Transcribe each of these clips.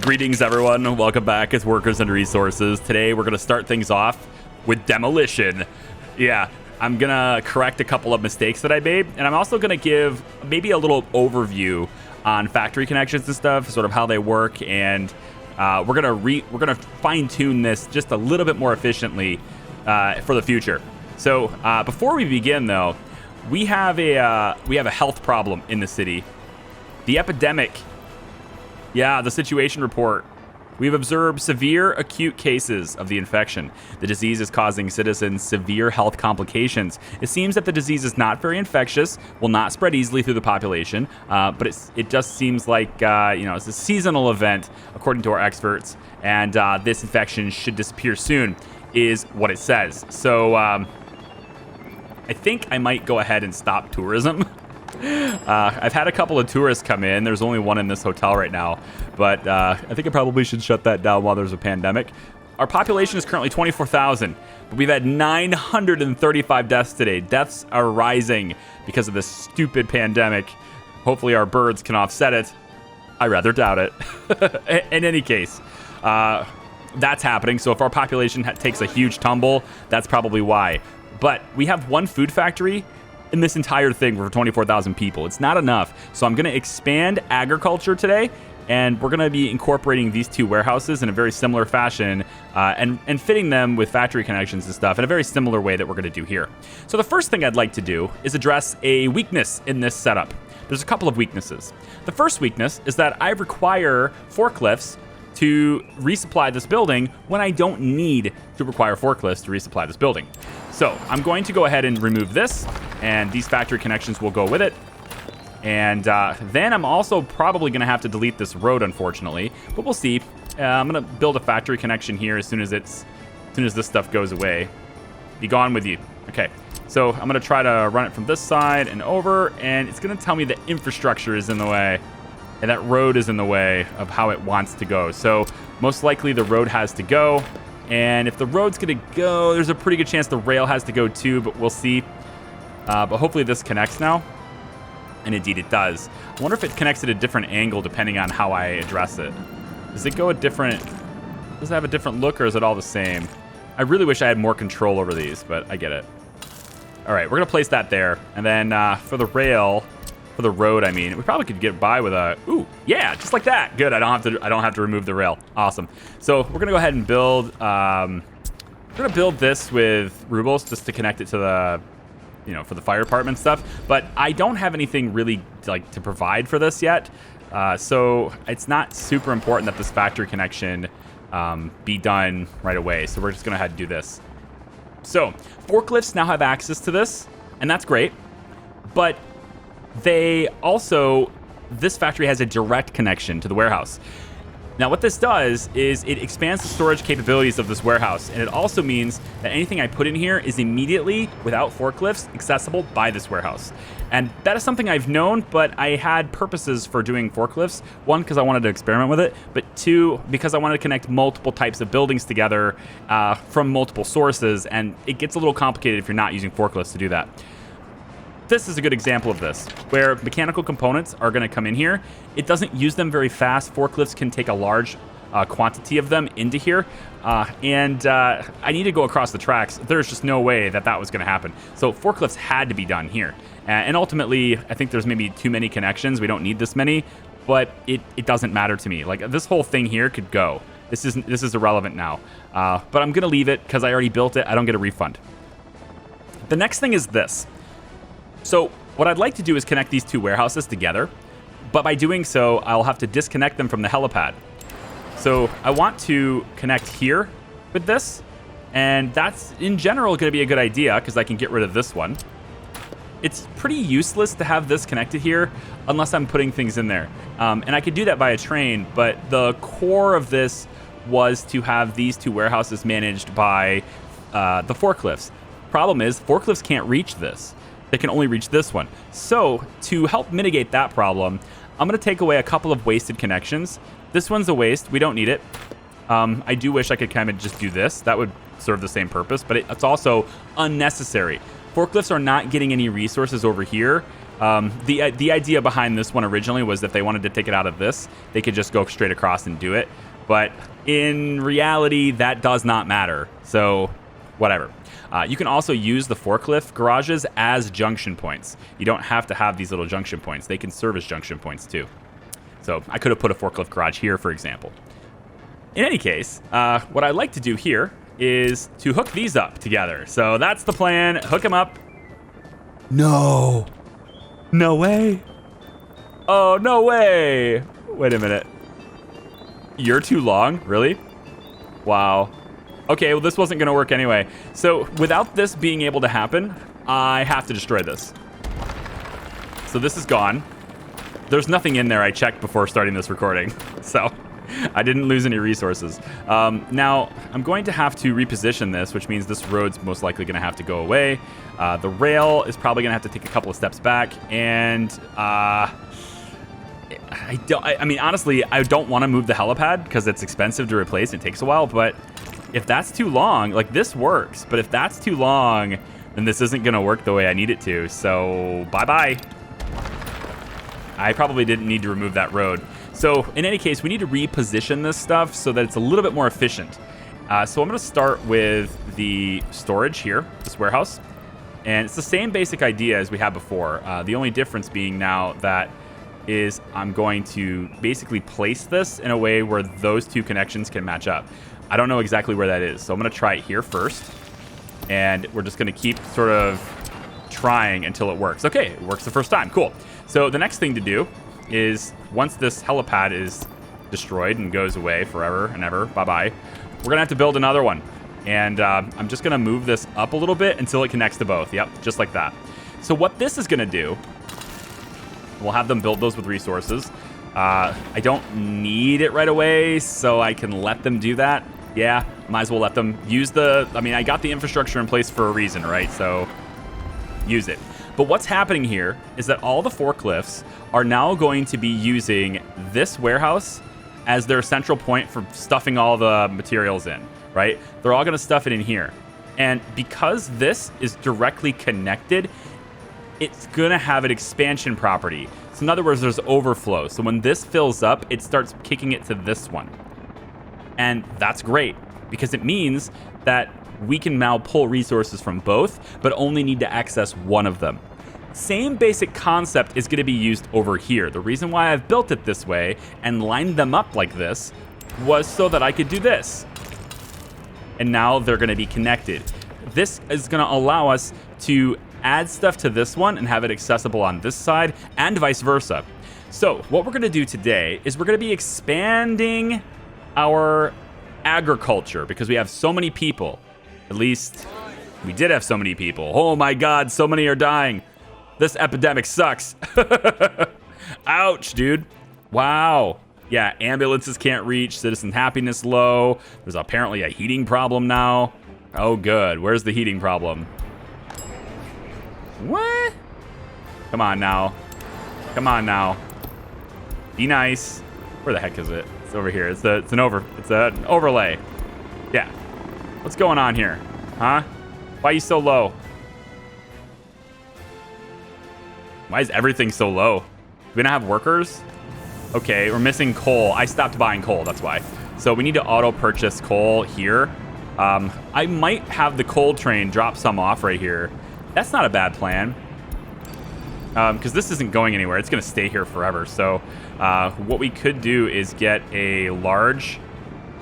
Greetings, everyone. Welcome back. It's Workers and Resources. Today, we're going to start things off with demolition. Yeah, I'm going to correct a couple of mistakes that I made, and I'm also going to give maybe a little overview on factory connections and stuff, sort of how they work, and we're going to fine-tune this just a little bit more efficiently for the future. So before we begin, though, we have a health problem in the city. The epidemic. Yeah, the situation report. We've observed severe acute cases of the infection. The disease is causing citizens severe health complications. It seems that the disease is not very infectious, will not spread easily through the population, but it just seems like it's a seasonal event, according to our experts, and this infection should disappear soon, is what it says. So I think I might go ahead and stop tourism. I've had a couple of tourists come in. There's only one in this hotel right now, but I think I probably should shut that down while there's a pandemic. Our population is currently 24,000, but we've had 935 deaths today. Deaths are rising because of this stupid pandemic. Hopefully our birds can offset it. I rather doubt it. In any case, that's happening. So if our population takes a huge tumble, that's probably why. But we have one food factory in this entire thing for 24,000 people. It's not enough. So I'm going to expand agriculture today, and we're going to be incorporating these two warehouses in a very similar fashion and fitting them with factory connections and stuff in a very similar way that we're going to do here. So the first thing I'd like to do is address a weakness in this setup. There's a couple of weaknesses. The first weakness is that I require forklifts to resupply this building when I don't need to require forklifts to resupply this building. So I'm going to go ahead and remove this, and these factory connections will go with it. And then I'm also probably going to have to delete this road, unfortunately, but we'll see. I'm going to build a factory connection here as soon as this stuff goes away. Be gone with you. Okay, so I'm going to try to run it from this side and over, and it's going to tell me that infrastructure is in the way. And that road is in the way of how it wants to go. So most likely the road has to go. And if the road's going to go, there's a pretty good chance the rail has to go too, but we'll see. But hopefully this connects now. And indeed it does. I wonder if it connects at a different angle depending on how I address it. Does it have a different look, or is it all the same? I really wish I had more control over these, but I get it. All right, we're going to place that there. And then for the rail... For the road, I mean, we probably could get by with a, ooh, yeah, just like that. Good, I don't have to remove the rail. Awesome. So we're gonna go ahead and build, we're gonna build this with rubles just to connect it to the, for the fire department stuff. But I don't have anything really to provide for this yet. So it's not super important that this factory connection be done right away. So we're just gonna have to do this. So forklifts now have access to this, and that's great. But this factory has a direct connection to the warehouse. Now, what this does is it expands the storage capabilities of this warehouse, and it also means that anything I put in here is immediately, without forklifts, accessible by this warehouse. And that is something I've known, but I had purposes for doing forklifts. One, because I wanted to experiment with it, but two, because I wanted to connect multiple types of buildings together from multiple sources, and it gets a little complicated if you're not using forklifts to do that. This is a good example of this, where mechanical components are going to come in here. It doesn't use them very fast. Forklifts can take a large quantity of them into here, and I need to go across the tracks. There's just no way that was going to happen. So forklifts had to be done here. And ultimately, I think there's maybe too many connections. We don't need this many, but it doesn't matter to me. Like, this whole thing here could go. This is irrelevant now. But I'm going to leave it because I already built it. I don't get a refund. The next thing is this. So what I'd like to do is connect these two warehouses together, but by doing so, I'll have to disconnect them from the helipad. So I want to connect here with this, and that's in general going to be a good idea because I can get rid of this one. It's pretty useless to have this connected here unless I'm putting things in there. And I could do that by a train, but the core of this was to have these two warehouses managed by the forklifts. Problem is, forklifts can't reach this. They can only reach this one. So to help mitigate that problem, I'm going to take away a couple of wasted connections. This one's a waste. We don't need it. I do wish I could kind of just do this. That would serve the same purpose, but it's also unnecessary. Forklifts are not getting any resources over here, The idea behind this one originally was if they wanted to take it out of this, they could just go straight across and do it. But in reality, that does not matter. So whatever. You can also use the forklift garages as junction points. You don't have to have these little junction points. They can serve as junction points too. So I could have put a forklift garage here, for example. In any case, what I'd like to do here is to hook these up together. So that's the plan. Hook them up. No. No way. Oh, no way. Wait a minute. You're too long? Really? Wow. Okay, well, this wasn't going to work anyway. So without this being able to happen, I have to destroy this. So this is gone. There's nothing in there I checked before starting this recording. So I didn't lose any resources. Now, I'm going to have to reposition this, which means this road's most likely going to have to go away. The rail is probably going to have to take a couple of steps back. And I mean, honestly, I don't want to move the helipad because it's expensive to replace. It takes a while. But if that's too long, like this works. But if that's too long, then this isn't going to work the way I need it to. So bye-bye. I probably didn't need to remove that road. So in any case, we need to reposition this stuff so that it's a little bit more efficient. So I'm going to start with the storage here, this warehouse. And it's the same basic idea as we had before. The only difference being now that is I'm going to basically place this in a way where those two connections can match up. I don't know exactly where that is. So I'm going to try it here first. And we're just going to keep sort of trying until it works. Okay, it works the first time. Cool. So the next thing to do is once this helipad is destroyed and goes away forever and ever, bye-bye, we're going to have to build another one. And I'm just going to move this up a little bit until it connects to both. Yep, just like that. So what this is going to do, we'll have them build those with resources. I don't need it right away, so I can let them do that. Yeah, might as well let them use I mean, I got the infrastructure in place for a reason, right? So use it. But what's happening here is that all the forklifts are now going to be using this warehouse as their central point for stuffing all the materials in, right? They're all going to stuff it in here. And because this is directly connected, it's going to have an expansion property. So in other words, there's overflow. So when this fills up, it starts kicking it to this one. And that's great because it means that we can now pull resources from both, but only need to access one of them. Same basic concept is going to be used over here. The reason why I've built it this way and lined them up like this was so that I could do this. And now they're going to be connected. This is going to allow us to add stuff to this one and have it accessible on this side and vice versa. So what we're going to do today is we're going to be expanding our agriculture because we have so many people. At least we did have so many people. Oh my God, so many are dying. This epidemic sucks. Ouch, dude. Wow. Yeah, ambulances can't reach, citizen happiness low. There's apparently a heating problem now. Oh, good. Where's the heating problem? What? Come on now. Come on now. Be nice. Where the heck is it? It's over here. It's an overlay. Yeah. What's going on here? Huh? Why are you so low? Why is everything so low? Do we not have workers? Okay, we're missing coal. I stopped buying coal, that's why. So we need to auto purchase coal here. I might have the coal train drop some off right here. That's not a bad plan. Because this isn't going anywhere. It's going to stay here forever. So what we could do is get a large,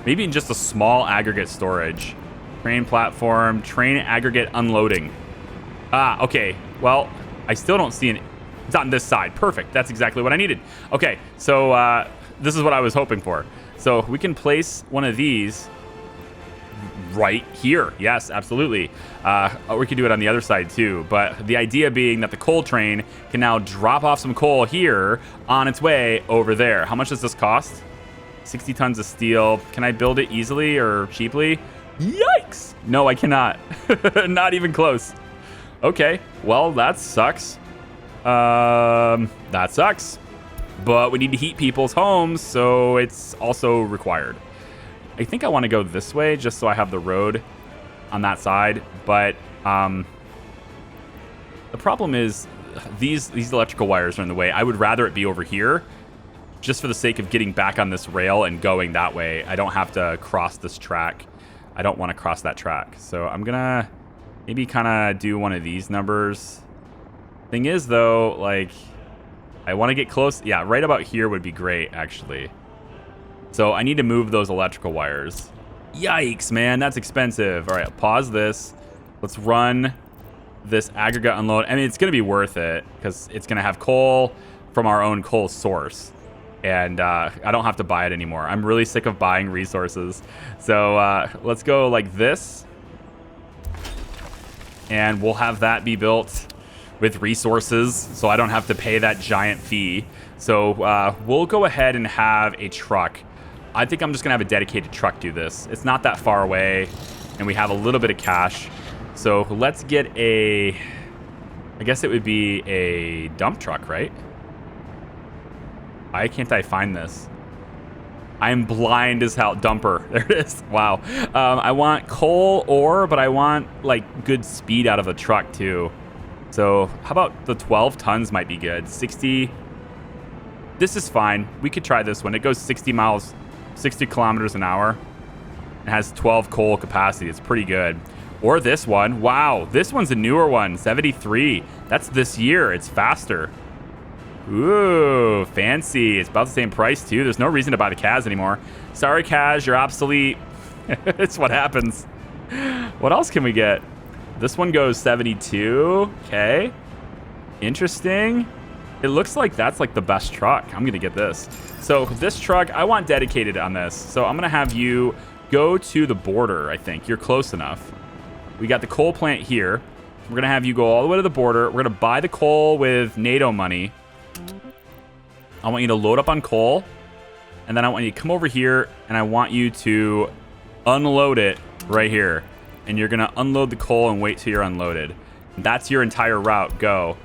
maybe just a small aggregate storage. Train platform, train aggregate unloading. Okay. Well, I still don't see it's on this side. Perfect. That's exactly what I needed. Okay, so this is what I was hoping for. So we can place one of these right here. Yes, absolutely. We could do it on the other side too. But the idea being that the coal train can now drop off some coal here on its way over there. How much does this cost? 60 tons of steel. Can I build it easily or cheaply? Yikes! No, I cannot. Not even close. Okay, well, that sucks. That sucks. But we need to heat people's homes, so it's also required. I think I want to go this way just so I have the road on that side. But the problem is these electrical wires are in the way. I would rather it be over here, just for the sake of getting back on this rail and going that way. I don't have to cross this track. I don't want to cross that track. So I'm gonna maybe kind of do one of these numbers. Thing is, though, like, I want to get close. Yeah, right about here would be great, actually. So I need to move those electrical wires. Yikes, man, that's expensive. All right, pause this. Let's run this aggregate unload. I mean, it's going to be worth it because it's going to have coal from our own coal source. And I don't have to buy it anymore. I'm really sick of buying resources. So let's go like this. And we'll have that be built with resources, so I don't have to pay that giant fee. So we'll go ahead and have a truck. I think I'm just going to have a dedicated truck do this. It's not that far away, and we have a little bit of cash. So let's get a... I guess it would be a dump truck, right? Why can't I find this? I'm blind as hell. Dumper. There it is. Wow. I want coal ore, but I want, like, good speed out of the truck, too. So how about the 12 tons might be good. 60. This is fine. We could try this one. It goes 60 miles, 60 kilometers an hour. It has 12 coal capacity. It's pretty good. Or this one. Wow. This one's a newer one. 73. That's this year. It's faster. Ooh, fancy. It's about the same price, too. There's no reason to buy the Kaz anymore. Sorry, Kaz. You're obsolete. It's what happens. What else can we get? This one goes 72. Okay. Interesting. It looks like that's like the best truck. I'm going to get this. So this truck, I want dedicated on this. So I'm going to have you go to the border, I think. You're close enough. We got the coal plant here. We're going to have you go all the way to the border. We're going to buy the coal with NATO money. I want you to load up on coal. And then I want you to come over here and I want you to unload it right here. And you're going to unload the coal and wait till you're unloaded. That's your entire route. Go.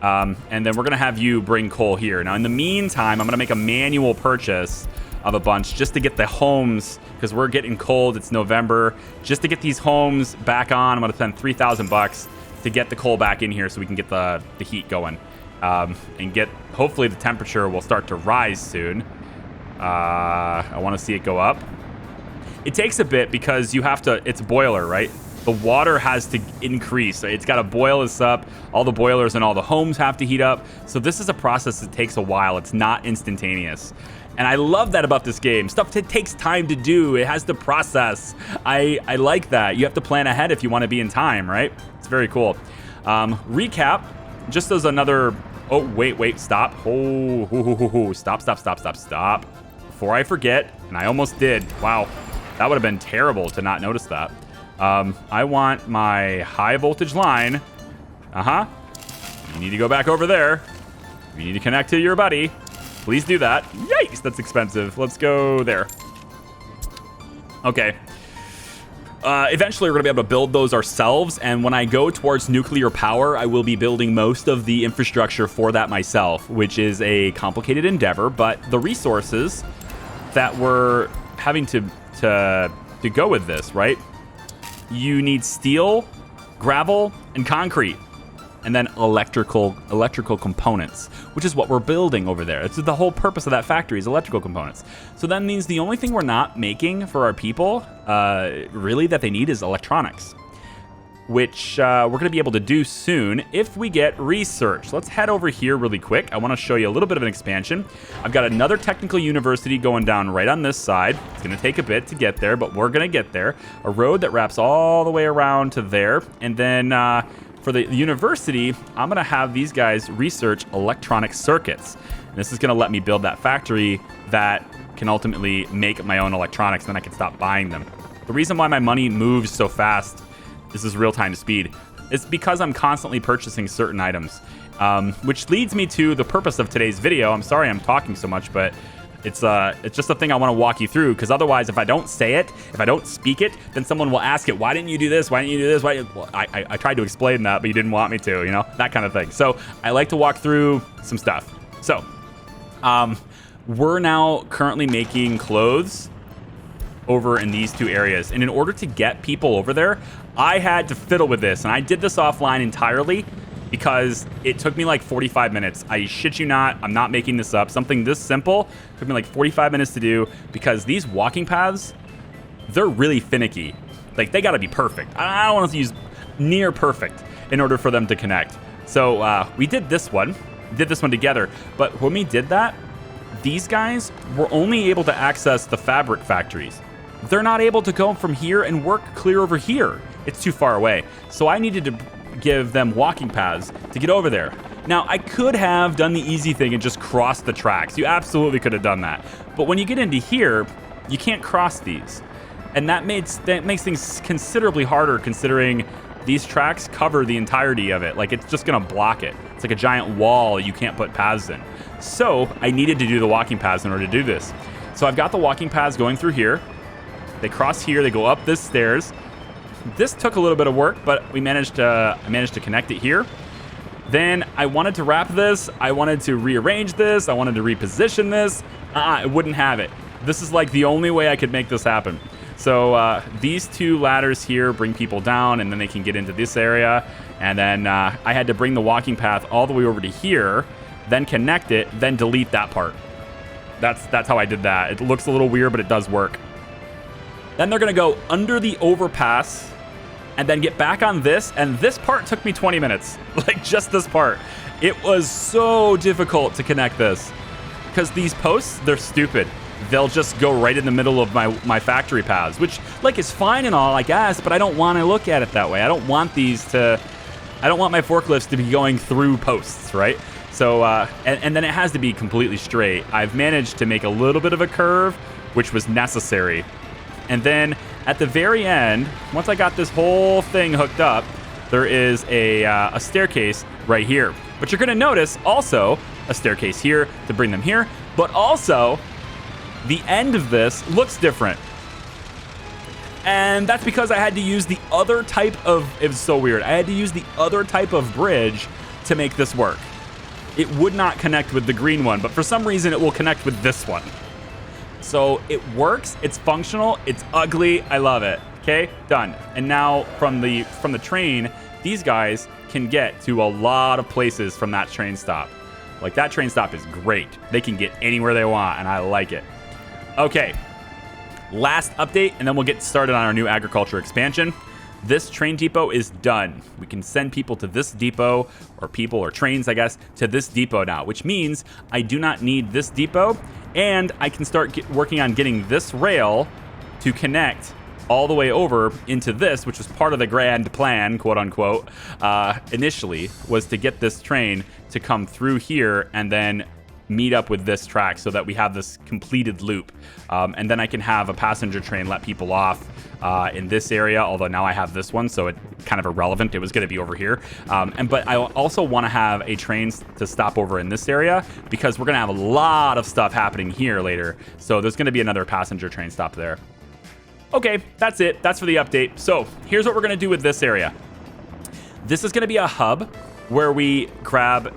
And then we're going to have you bring coal here. Now, in the meantime, I'm going to make a manual purchase of a bunch just to get the homes, because we're getting cold. It's November. Just to get these homes back on, I'm going to spend $3,000 to get the coal back in here so we can get the heat going. And get, hopefully the temperature will start to rise soon. I want to see it go up. It takes a bit because you have to, it's a boiler, right? The water has to increase. It's got to boil this up. All the boilers and all the homes have to heat up. So this is a process that takes a while. It's not instantaneous. And I love that about this game. Stuff takes time to do. It has to process. I like that. You have to plan ahead if you want to be in time, right? It's very cool. Recap, just as another, oh, wait, stop. Stop. Before I forget, and I almost did. Wow. That would have been terrible to not notice that. I want my high voltage line. You need to go back over there. You need to connect to your buddy. Please do that. Yikes, that's expensive. Let's go there. Okay. Eventually, we're going to be able to build those ourselves. And when I go towards nuclear power, I will be building most of the infrastructure for that myself, which is a complicated endeavor. But the resources that we're having to go with this, right? You need steel, gravel, and concrete, and then electrical components, which is what we're building over there. It's the whole purpose of that factory is electrical components. So that means the only thing we're not making for our people, really that they need is electronics, which we're going to be able to do soon if we get research. Let's head over here really quick. I want to show you a little bit of an expansion. I've got another technical university going down right on this side. It's going to take a bit to get there, but we're going to get there. A road that wraps all the way around to there. And then for the university, I'm going to have these guys research electronic circuits. And this is going to let me build that factory that can ultimately make my own electronics, and then I can stop buying them. The reason why my money moves so fast, this is real-time speed, it's because I'm constantly purchasing certain items, which leads me to the purpose of today's video. I'm sorry I'm talking so much, but it's just a thing I want to walk you through, because otherwise, if I don't say it, if I don't speak it, then someone will ask it, why didn't you do this? Why didn't you do this? Well, I tried to explain that, but you didn't want me to, you know, that kind of thing. So I like to walk through some stuff. So we're now currently making clothes over in these two areas. And in order to get people over there, I had to fiddle with this. And I did this offline entirely because it took me like 45 minutes. I shit you not. I'm not making this up. Something this simple took me like 45 minutes to do because these walking paths, they're really finicky. Like, they got to be perfect. I don't want to use near perfect in order for them to connect. So we did this one together. But when we did that, these guys were only able to access the fabric factories. They're not able to go from here and work clear over here. It's too far away. So I needed to give them walking paths to get over there. Now, I could have done the easy thing and just crossed the tracks. You absolutely could have done that. But when you get into here, you can't cross these. And that makes things considerably harder considering these tracks cover the entirety of it. Like, it's just gonna block it. It's like a giant wall you can't put paths in. So I needed to do the walking paths in order to do this. So I've got the walking paths going through here. They cross here, they go up this stairs. This took a little bit of work, but I managed to connect it here. Then I wanted to wrap this. I wanted to rearrange this. I wanted to reposition this. It wouldn't have it. This is like the only way I could make this happen. So these two ladders here bring people down, and then they can get into this area. And then I had to bring the walking path all the way over to here, then connect it, then delete that part. That's how I did that. It looks a little weird, but it does work. Then they're gonna go under the overpass and then get back on this. And this part took me 20 minutes, like just this part. It was so difficult to connect this because these posts, they're stupid. They'll just go right in the middle of my factory paths, which like is fine and all, I guess, but I don't want to look at it that way. I don't want my forklifts to be going through posts, right? So, and then it has to be completely straight. I've managed to make a little bit of a curve, which was necessary. And then at the very end, once I got this whole thing hooked up, there is a staircase right here. But you're gonna notice also a staircase here to bring them here, but also the end of this looks different. And that's because I had to use the other type of, it was so weird. I had to use the other type of bridge to make this work. It would not connect with the green one, but for some reason it will connect with this one. So it works, it's functional, it's ugly, I love it. Okay, done. And now from the train, these guys can get to a lot of places from that train stop. Like, that train stop is great. They can get anywhere they want, and I like it. Okay, last update, and then we'll get started on our new agriculture expansion. This train depot is done. We can send people to this depot, or people or trains, I guess, to this depot now, which means I do not need this depot, and I can start working on getting this rail to connect all the way over into this, which was part of the grand plan, quote unquote, initially, was to get this train to come through here and then meet up with this track so that we have this completed loop. And then I can have a passenger train let people off in this area, although now I have this one, so it's kind of irrelevant. It was going to be over here. But I also want to have a train to stop over in this area because we're going to have a lot of stuff happening here later. So there's going to be another passenger train stop there. Okay, that's it. That's for the update. So here's what we're going to do with this area. This is going to be a hub where we grab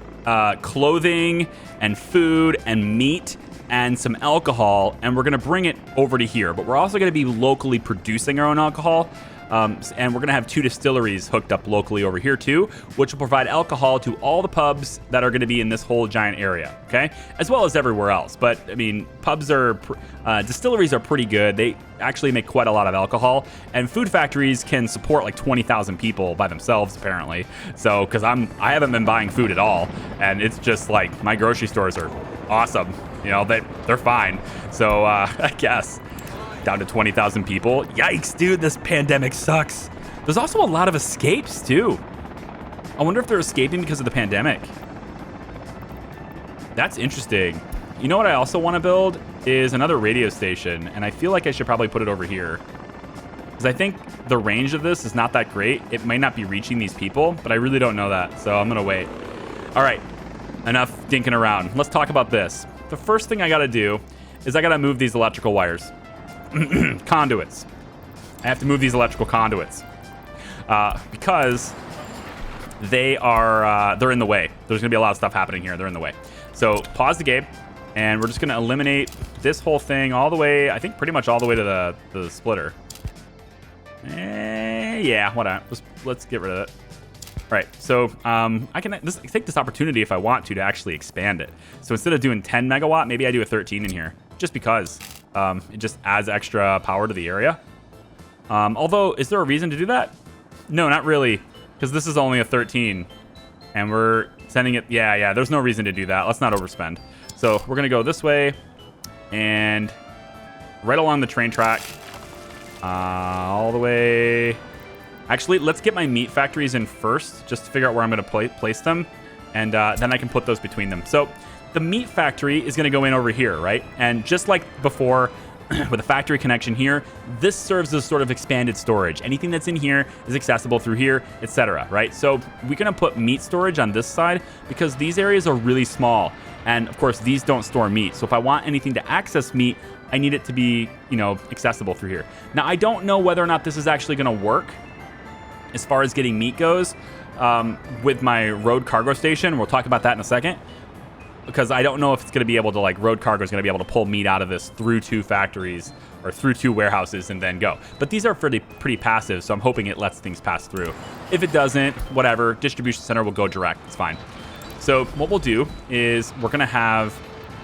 clothing and food and meat and some alcohol, and we're going to bring it over to here. But we're also going to be locally producing our own alcohol, and we're going to have 2 distilleries hooked up locally over here too, which will provide alcohol to all the pubs that are going to be in this whole giant area, okay? As well as everywhere else. But, I mean, distilleries are pretty good. They actually make quite a lot of alcohol, and food factories can support like 20,000 people by themselves, apparently. So, because I haven't been buying food at all, and it's just like my grocery stores are awesome. You know, they're fine. So, I guess down to 20,000 people. Yikes, dude, this pandemic sucks. There's also a lot of escapes too. I wonder if they're escaping because of the pandemic. That's interesting. You know what I also want to build is another radio station, and I feel like I should probably put it over here because I think the range of this is not that great. It might not be reaching these people, but I really don't know that, so I'm gonna wait. All right, enough dinking around. Let's talk about this. The first thing I gotta do is I gotta move these electrical wires. Conduits. I have to move these electrical conduits because they're in the way. There's gonna be a lot of stuff happening here. They're in the way. So pause the game, and we're just gonna eliminate this whole thing all the way. I think pretty much all the way to the splitter. Yeah, whatever. Let's get rid of it. Right, so I can take this opportunity if I want to actually expand it. So instead of doing 10 megawatt, maybe I do a 13 in here, just because it just adds extra power to the area. Although, is there a reason to do that? No, not really, because this is only a 13, and we're sending it. Yeah, there's no reason to do that. Let's not overspend. So we're gonna go this way, and right along the train track, all the way. Actually, let's get my meat factories in first, just to figure out where I'm going to place them, and then I can put those between them. So the meat factory is going to go in over here, right? And just like before, with a factory connection here, this serves as sort of expanded storage. Anything that's in here is accessible through here, etc., right? So we're going to put meat storage on this side because these areas are really small. And of course, these don't store meat. So if I want anything to access meat, I need it to be, accessible through here. Now, I don't know whether or not this is actually going to work as far as getting meat goes with my road cargo station. We'll talk about that in a second, because I don't know if it's going to be able to, road cargo is going to be able to pull meat out of this through 2 factories or through 2 warehouses and then go. But these are pretty passive, so I'm hoping it lets things pass through. If it doesn't, whatever, distribution center will go direct. It's fine. So what we'll do is we're going to have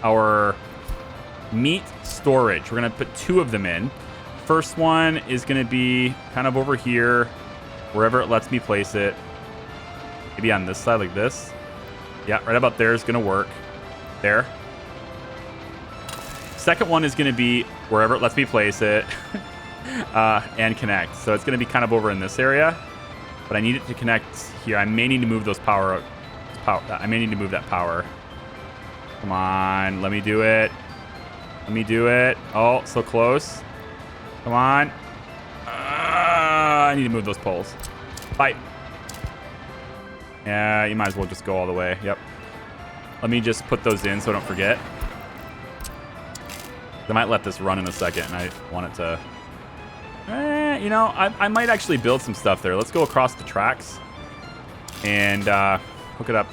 our meat storage. We're going to put 2 of them in. First one is going to be kind of over here, wherever it lets me place it. Maybe on this side like this. Yeah, right about there is going to work. There. Second one is going to be wherever it lets me place it and connect. So it's going to be kind of over in this area, but I need it to connect here. I may need to move those power. I may need to move that power. Come on, let me do it. Let me do it. Oh, so close. Come on. I need to move those poles. Bye. Yeah, you might as well just go all the way. Yep. Let me just put those in so I don't forget. I might let this run in a second, and I want it to... I might actually build some stuff there. Let's go across the tracks and hook it up.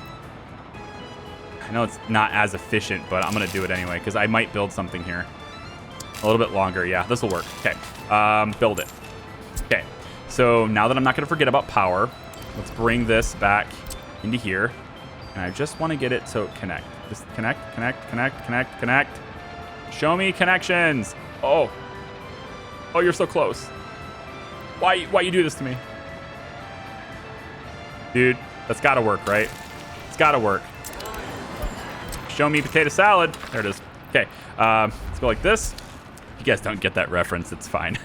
I know it's not as efficient, but I'm going to do it anyway, because I might build something here. A little bit longer. Yeah, this will work. Okay. Build it. Okay. So now that I'm not going to forget about power, let's bring this back into here. And I just want to get it so connect. Just connect, connect, connect, connect, connect. Show me connections. Oh, you're so close. Why you do this to me? Dude, that's got to work, right? It's got to work. Show me potato salad. There it is. Okay, let's go like this. If you guys don't get that reference, it's fine.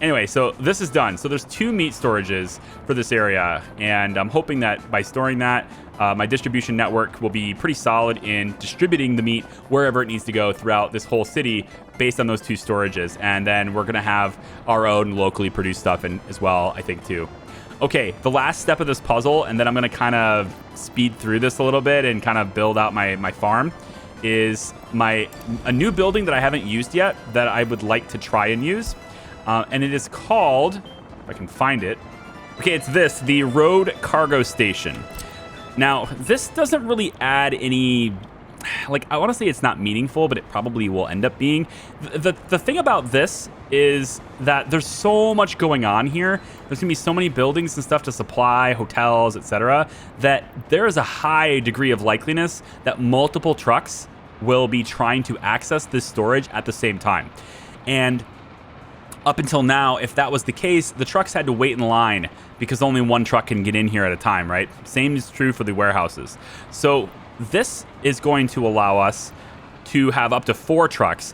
Anyway, so this is done. So there's 2 meat storages for this area, and I'm hoping that by storing that, my distribution network will be pretty solid in distributing the meat wherever it needs to go throughout this whole city based on those 2 storages. And then we're going to have our own locally produced stuff as well, I think, too. Okay, the last step of this puzzle, and then I'm going to kind of speed through this a little bit and kind of build out my farm, is a new building that I haven't used yet that I would like to try and use. And it is called, if I can find it. Okay, it's the road cargo station. Now, this doesn't really add any, I want to say it's not meaningful, but it probably will end up being. The thing about this is that there's so much going on here. There's gonna be so many buildings and stuff to supply, hotels, etc., that there is a high degree of likeliness that multiple trucks will be trying to access this storage at the same time. And up until now, if that was the case, the trucks had to wait in line because only one truck can get in here at a time, right? Same is true for the warehouses. So this is going to allow us to have up to 4 trucks,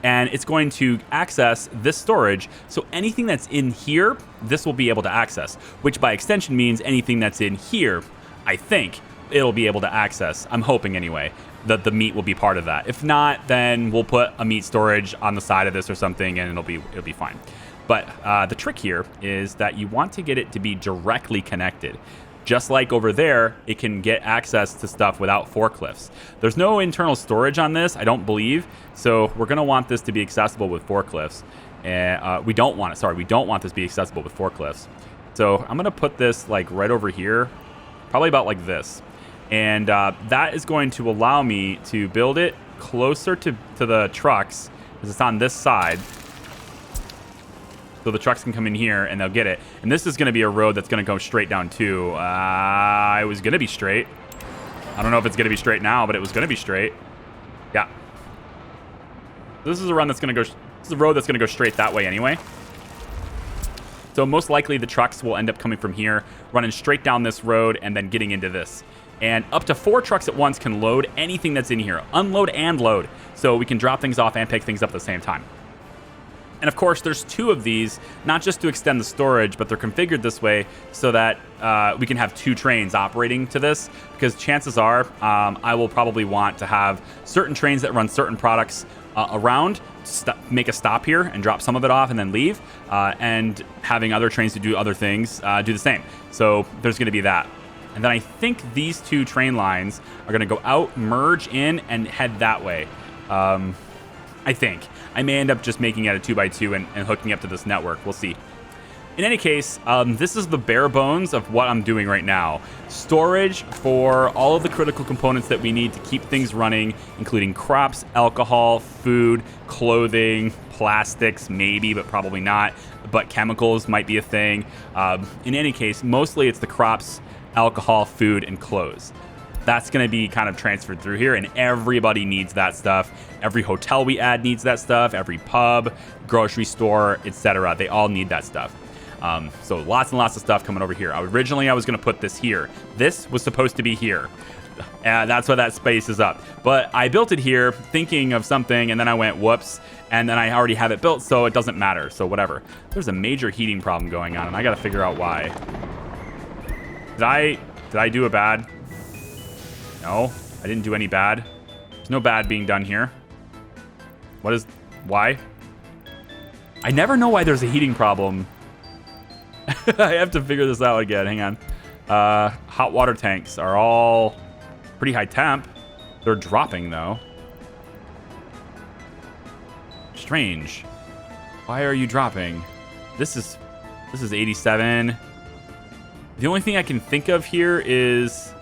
and it's going to access this storage. So anything that's in here, this will be able to access, which by extension means anything that's in here, I think, it'll be able to access. I'm hoping anyway that the meat will be part of that. If not, then we'll put a meat storage on the side of this or something, and it'll be fine. But the trick here is that you want to get it to be directly connected. Just like over there, it can get access to stuff without forklifts. There's no internal storage on this, I don't believe. So we're gonna want this to be accessible with forklifts. And we don't want this to be accessible with forklifts. So I'm gonna put this right over here, probably about like this. And that is going to allow me to build it closer to the trucks, because it's on this side. So the trucks can come in here and they'll get it. And this is going to be a road that's going to go straight down too. It was going to be straight. I don't know if it's going to be straight now, but it was going to be straight. Yeah. This is a run that's going to go. This is a road that's going to go straight that way anyway. So most likely the trucks will end up coming from here, running straight down this road and then getting into this. And up to 4 trucks at once can load anything that's in here, unload and load. So we can drop things off and pick things up at the same time. And of course, there's 2 of these, not just to extend the storage, but they're configured this way so that we can have 2 trains operating to this. Because chances are, I will probably want to have certain trains that run certain products around, make a stop here and drop some of it off and then leave. And having other trains to do other things do the same. So there's going to be that. And then I think these 2 train lines are going to go out, merge in, and head that way. I think. I may end up just making it a 2x2 and hooking up to this network. We'll see. In any case, this is the bare bones of what I'm doing right now. Storage for all of the critical components that we need to keep things running, including crops, alcohol, food, clothing, plastics, maybe, but probably not. But chemicals might be a thing. In any case, mostly it's the crops, alcohol, food, and clothes. That's going to be kind of transferred through here, and everybody needs that stuff. Every hotel we add needs that stuff. Every pub, grocery store, etc. They all need that stuff. So lots and lots of stuff coming over here. Originally, I was going to put this here. This was supposed to be here. That's why that space is up. But I built it here thinking of something, and then I went, whoops. And then I already have it built, so it doesn't matter. So whatever. There's a major heating problem going on, and I got to figure out why. Did I do a bad? No, I didn't do any bad. There's no bad being done here. Why? I never know why there's a heating problem. I have to figure this out again. Hang on. Hot water tanks are all pretty high temp. They're dropping though. Strange. Why are you dropping? This is 87. The only thing I can think of here is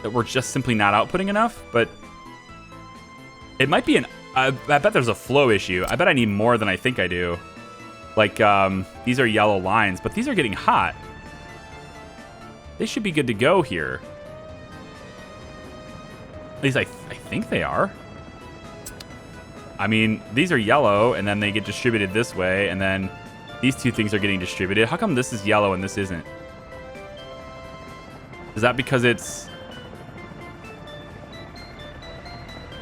that we're just simply not outputting enough, but it might be I bet there's a flow issue. I bet I need more than I think I do. Like, these are yellow lines, but these are getting hot. They should be good to go here. At least I think they are. I mean, these are yellow, and then they get distributed this way, and then these 2 things are getting distributed. How come this is yellow and this isn't? Is that because it's...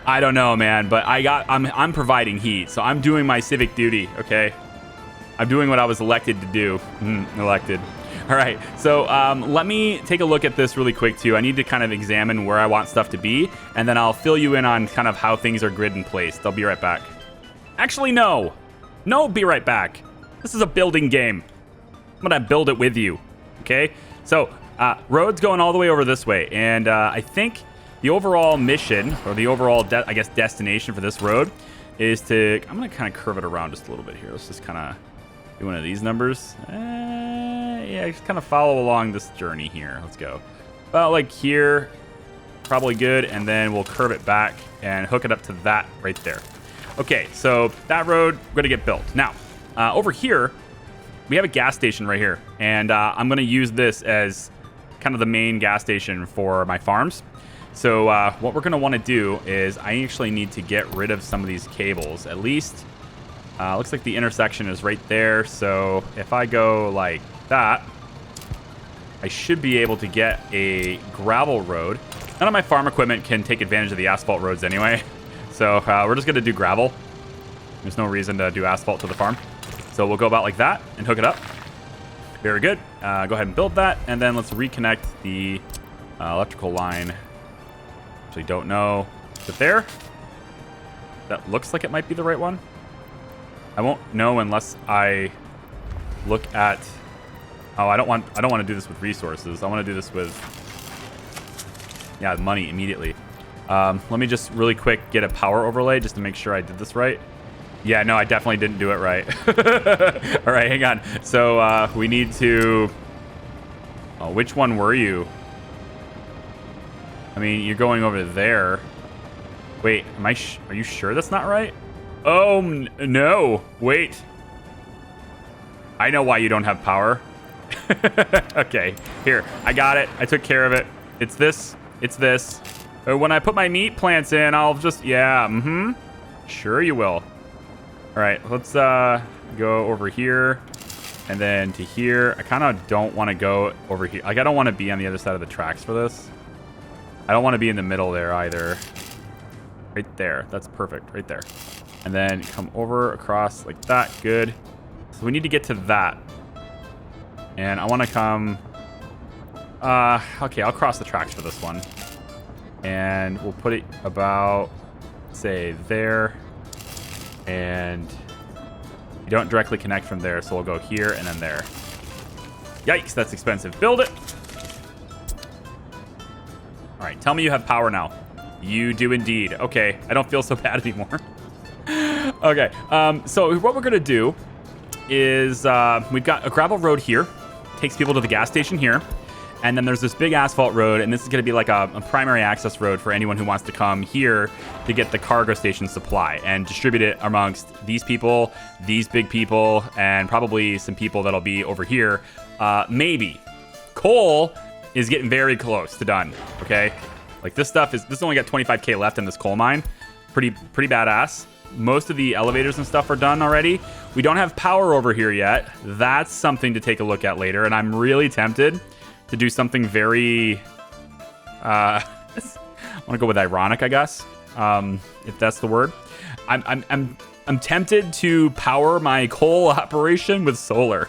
I don't know, man, but I'm providing heat, so I'm doing my civic duty, okay? I'm doing what I was elected to do. Elected. All right, so let me take a look at this really quick, too. I need to kind of examine where I want stuff to be, and then I'll fill you in on kind of how things are grid and placed. I'll be right back. Actually, no. No, be right back. This is a building game. I'm going to build it with you, okay? So, road's going all the way over this way, and I think the overall mission, or the overall, I guess, destination for this road is to... I'm going to kind of curve it around just a little bit here. Let's just kind of do one of these numbers. Yeah, just kind of follow along this journey here. Let's go. About like here, probably good, and then we'll curve it back and hook it up to that right there. Okay, so that road, we're going to get built. Now, over here, we have a gas station right here, and I'm going to use this as kind of the main gas station for my farms. So what we're going to want to do is I actually need to get rid of some of these cables. At least, looks like the intersection is right there. So if I go like that, I should be able to get a gravel road. None of my farm equipment can take advantage of the asphalt roads anyway. So we're just going to do gravel. There's no reason to do asphalt to the farm. So we'll go about like that and hook it up. Very good. Go ahead and build that. And then let's reconnect the electrical line. Actually don't know. Is it there? That looks like it might be the right one. I won't know unless I look at... Oh, I don't want to do this with resources. I want to do this with... Yeah, money immediately. Let me just really quick get a power overlay just to make sure I did this right. Yeah, no, I definitely didn't do it right. All right, hang on. So we need to... Oh, which one were you? I mean, you're going over there. Wait, are you sure that's not right? Oh, no. Wait. I know why you don't have power. Okay, here. I got it. I took care of it. It's this. It's this. When I put my meat plants in, I'll just... Yeah, Sure you will. All right, let's go over here and then to here. I kind of don't want to go over here. Like, I don't want to be on the other side of the tracks for this. I don't want to be in the middle there either. Right there. That's perfect. Right there. And then come over across like that. Good. So we need to get to that. And I want to come... okay, I'll cross the tracks for this one. And we'll put it about, say, there. And you don't directly connect from there, so we'll go here and then there. Yikes, that's expensive. Build it! All right, tell me you have power now. You do indeed. Okay, I don't feel so bad anymore. Okay, so what we're going to do is we've got a gravel road here. Takes people to the gas station here. And then there's this big asphalt road, and this is going to be like a primary access road for anyone who wants to come here to get the cargo station supply and distribute it amongst these people, these big people, and probably some people that'll be over here. Maybe. Coal is getting very close to done, okay? Like this only got 25K left in this coal mine. Pretty badass. Most of the elevators and stuff are done already. We don't have power over here yet. That's something to take a look at later, and I'm really tempted to do something very, I want to go with ironic, I guess, if that's the word. I'm tempted to power my coal operation with solar.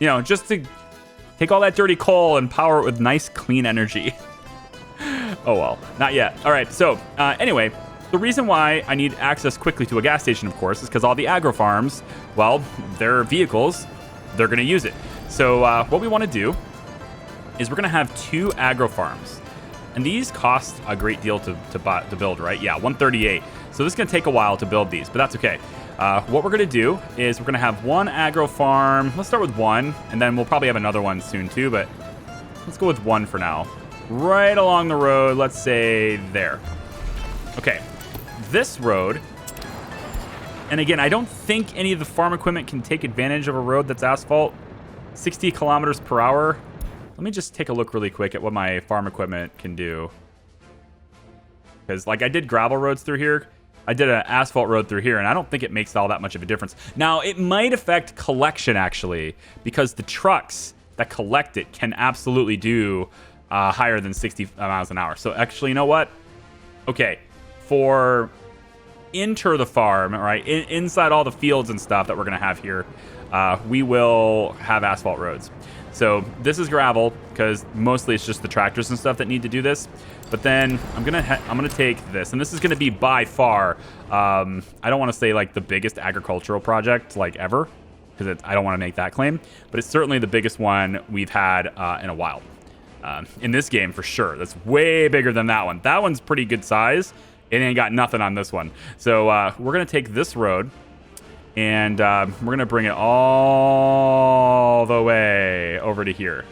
You know, just to take all that dirty coal and power it with nice, clean energy. Oh, well, not yet. All right, so anyway, the reason why I need access quickly to a gas station, of course, is because all the Aggro Farms, well, their vehicles, they're going to use it. So what we want to do is we're going to have 2 Aggro Farms. And these cost a great deal to build, right? Yeah, 138. So this is going to take a while to build these, but that's okay. What we're going to do is we're going to have 1 Aggro Farm. Let's start with 1, and then we'll probably have another one soon too, but let's go with 1 for now. Right along the road, let's say there. Okay, this road, and again, I don't think any of the farm equipment can take advantage of a road that's asphalt. 60 kilometers per hour. Let me just take a look really quick at what my farm equipment can do. Because, like, I did gravel roads through here. I did an asphalt road through here, and I don't think it makes all that much of a difference. Now, it might affect collection, actually, because the trucks that collect it can absolutely do higher than 60 miles an hour. So, actually, you know what? Okay, for enter the farm, right, inside all the fields and stuff that we're going to have here, we will have asphalt roads. So this is gravel because mostly it's just the tractors and stuff that need to do this. But then I'm gonna take this, and this is gonna be by far, I don't want to say like the biggest agricultural project like ever, because I don't want to make that claim, but it's certainly the biggest one we've had in a while. In this game for sure. That's way bigger than that one. That one's pretty good size. It ain't got nothing on this one. So we're gonna take this road. And we're going to bring it all the way over to here.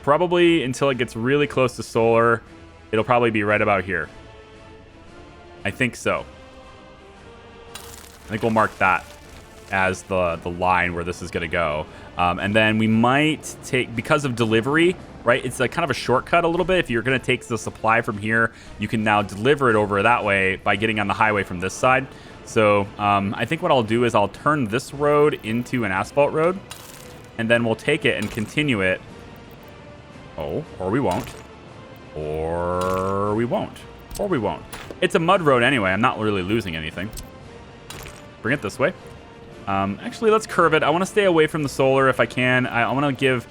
Probably until it gets really close to solar. It'll probably be right about here. I think so. I think we'll mark that as the line where this is going to go. And then we might take, because of delivery, right? It's a kind of a shortcut a little bit. If you're going to take the supply from here, you can now deliver it over that way by getting on the highway from this side. So I think what I'll do is I'll turn this road into an asphalt road, and then we'll take it and continue it. Oh, or we won't. Or we won't. Or we won't. It's a mud road anyway. I'm not really losing anything. Bring it this way. Actually, let's curve it. I want to stay away from the solar if I can. I want to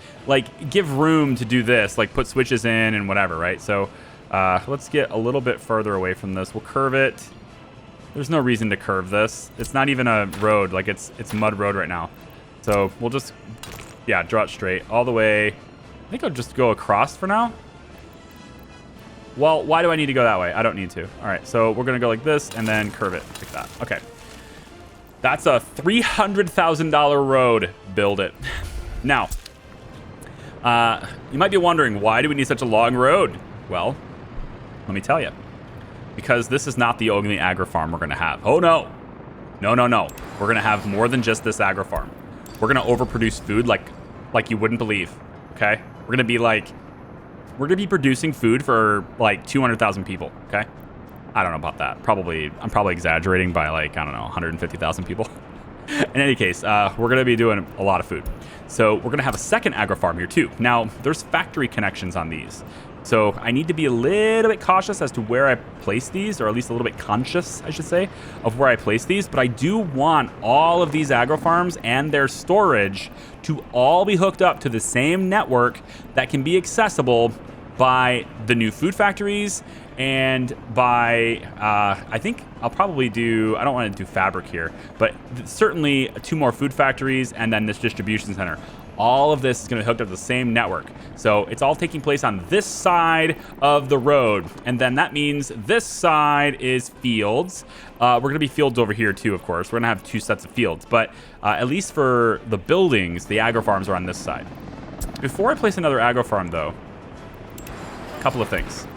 give room to do this, like put switches in and whatever, right? So let's get a little bit further away from this. We'll curve it. There's no reason to curve this. It's not even a road. Like, it's mud road right now. So we'll just, yeah, draw it straight all the way. I think I'll just go across for now. Well, why do I need to go that way? I don't need to. All right, so we're going to go like this and then curve it like that. Okay. That's a $300,000 road. Build it. Now, you might be wondering, why do we need such a long road? Well, let me tell you. Because this is not the only Aggro Farm we're going to have. Oh, no. No, no, no. We're going to have more than just this Aggro Farm. we're gonna overproduce food like you wouldn't believe. Okay, we're gonna be producing food for like 200,000 people. Okay, I don't know about that. I'm probably exaggerating by like, I don't know, 150,000 people. In any case, we're going to be doing a lot of food. So we're going to have a second agro farm here too. Now, there's factory connections on these. So I need to be a little bit cautious as to where I place these, or at least a little bit conscious, I should say, of where I place these. But I do want all of these agro farms and their storage to all be hooked up to the same network that can be accessible by the new food factories and by, I think I'll probably do, I don't want to do fabric here, but certainly 2 more food factories and then this distribution center. All of this is going to be hooked up to the same network. So it's all taking place on this side of the road. And then that means this side is fields. We're going to be fields over here too, of course. We're going to have 2 sets of fields. But at least for the buildings, the agro farms are on this side. Before I place another agro farm, though, a couple of things.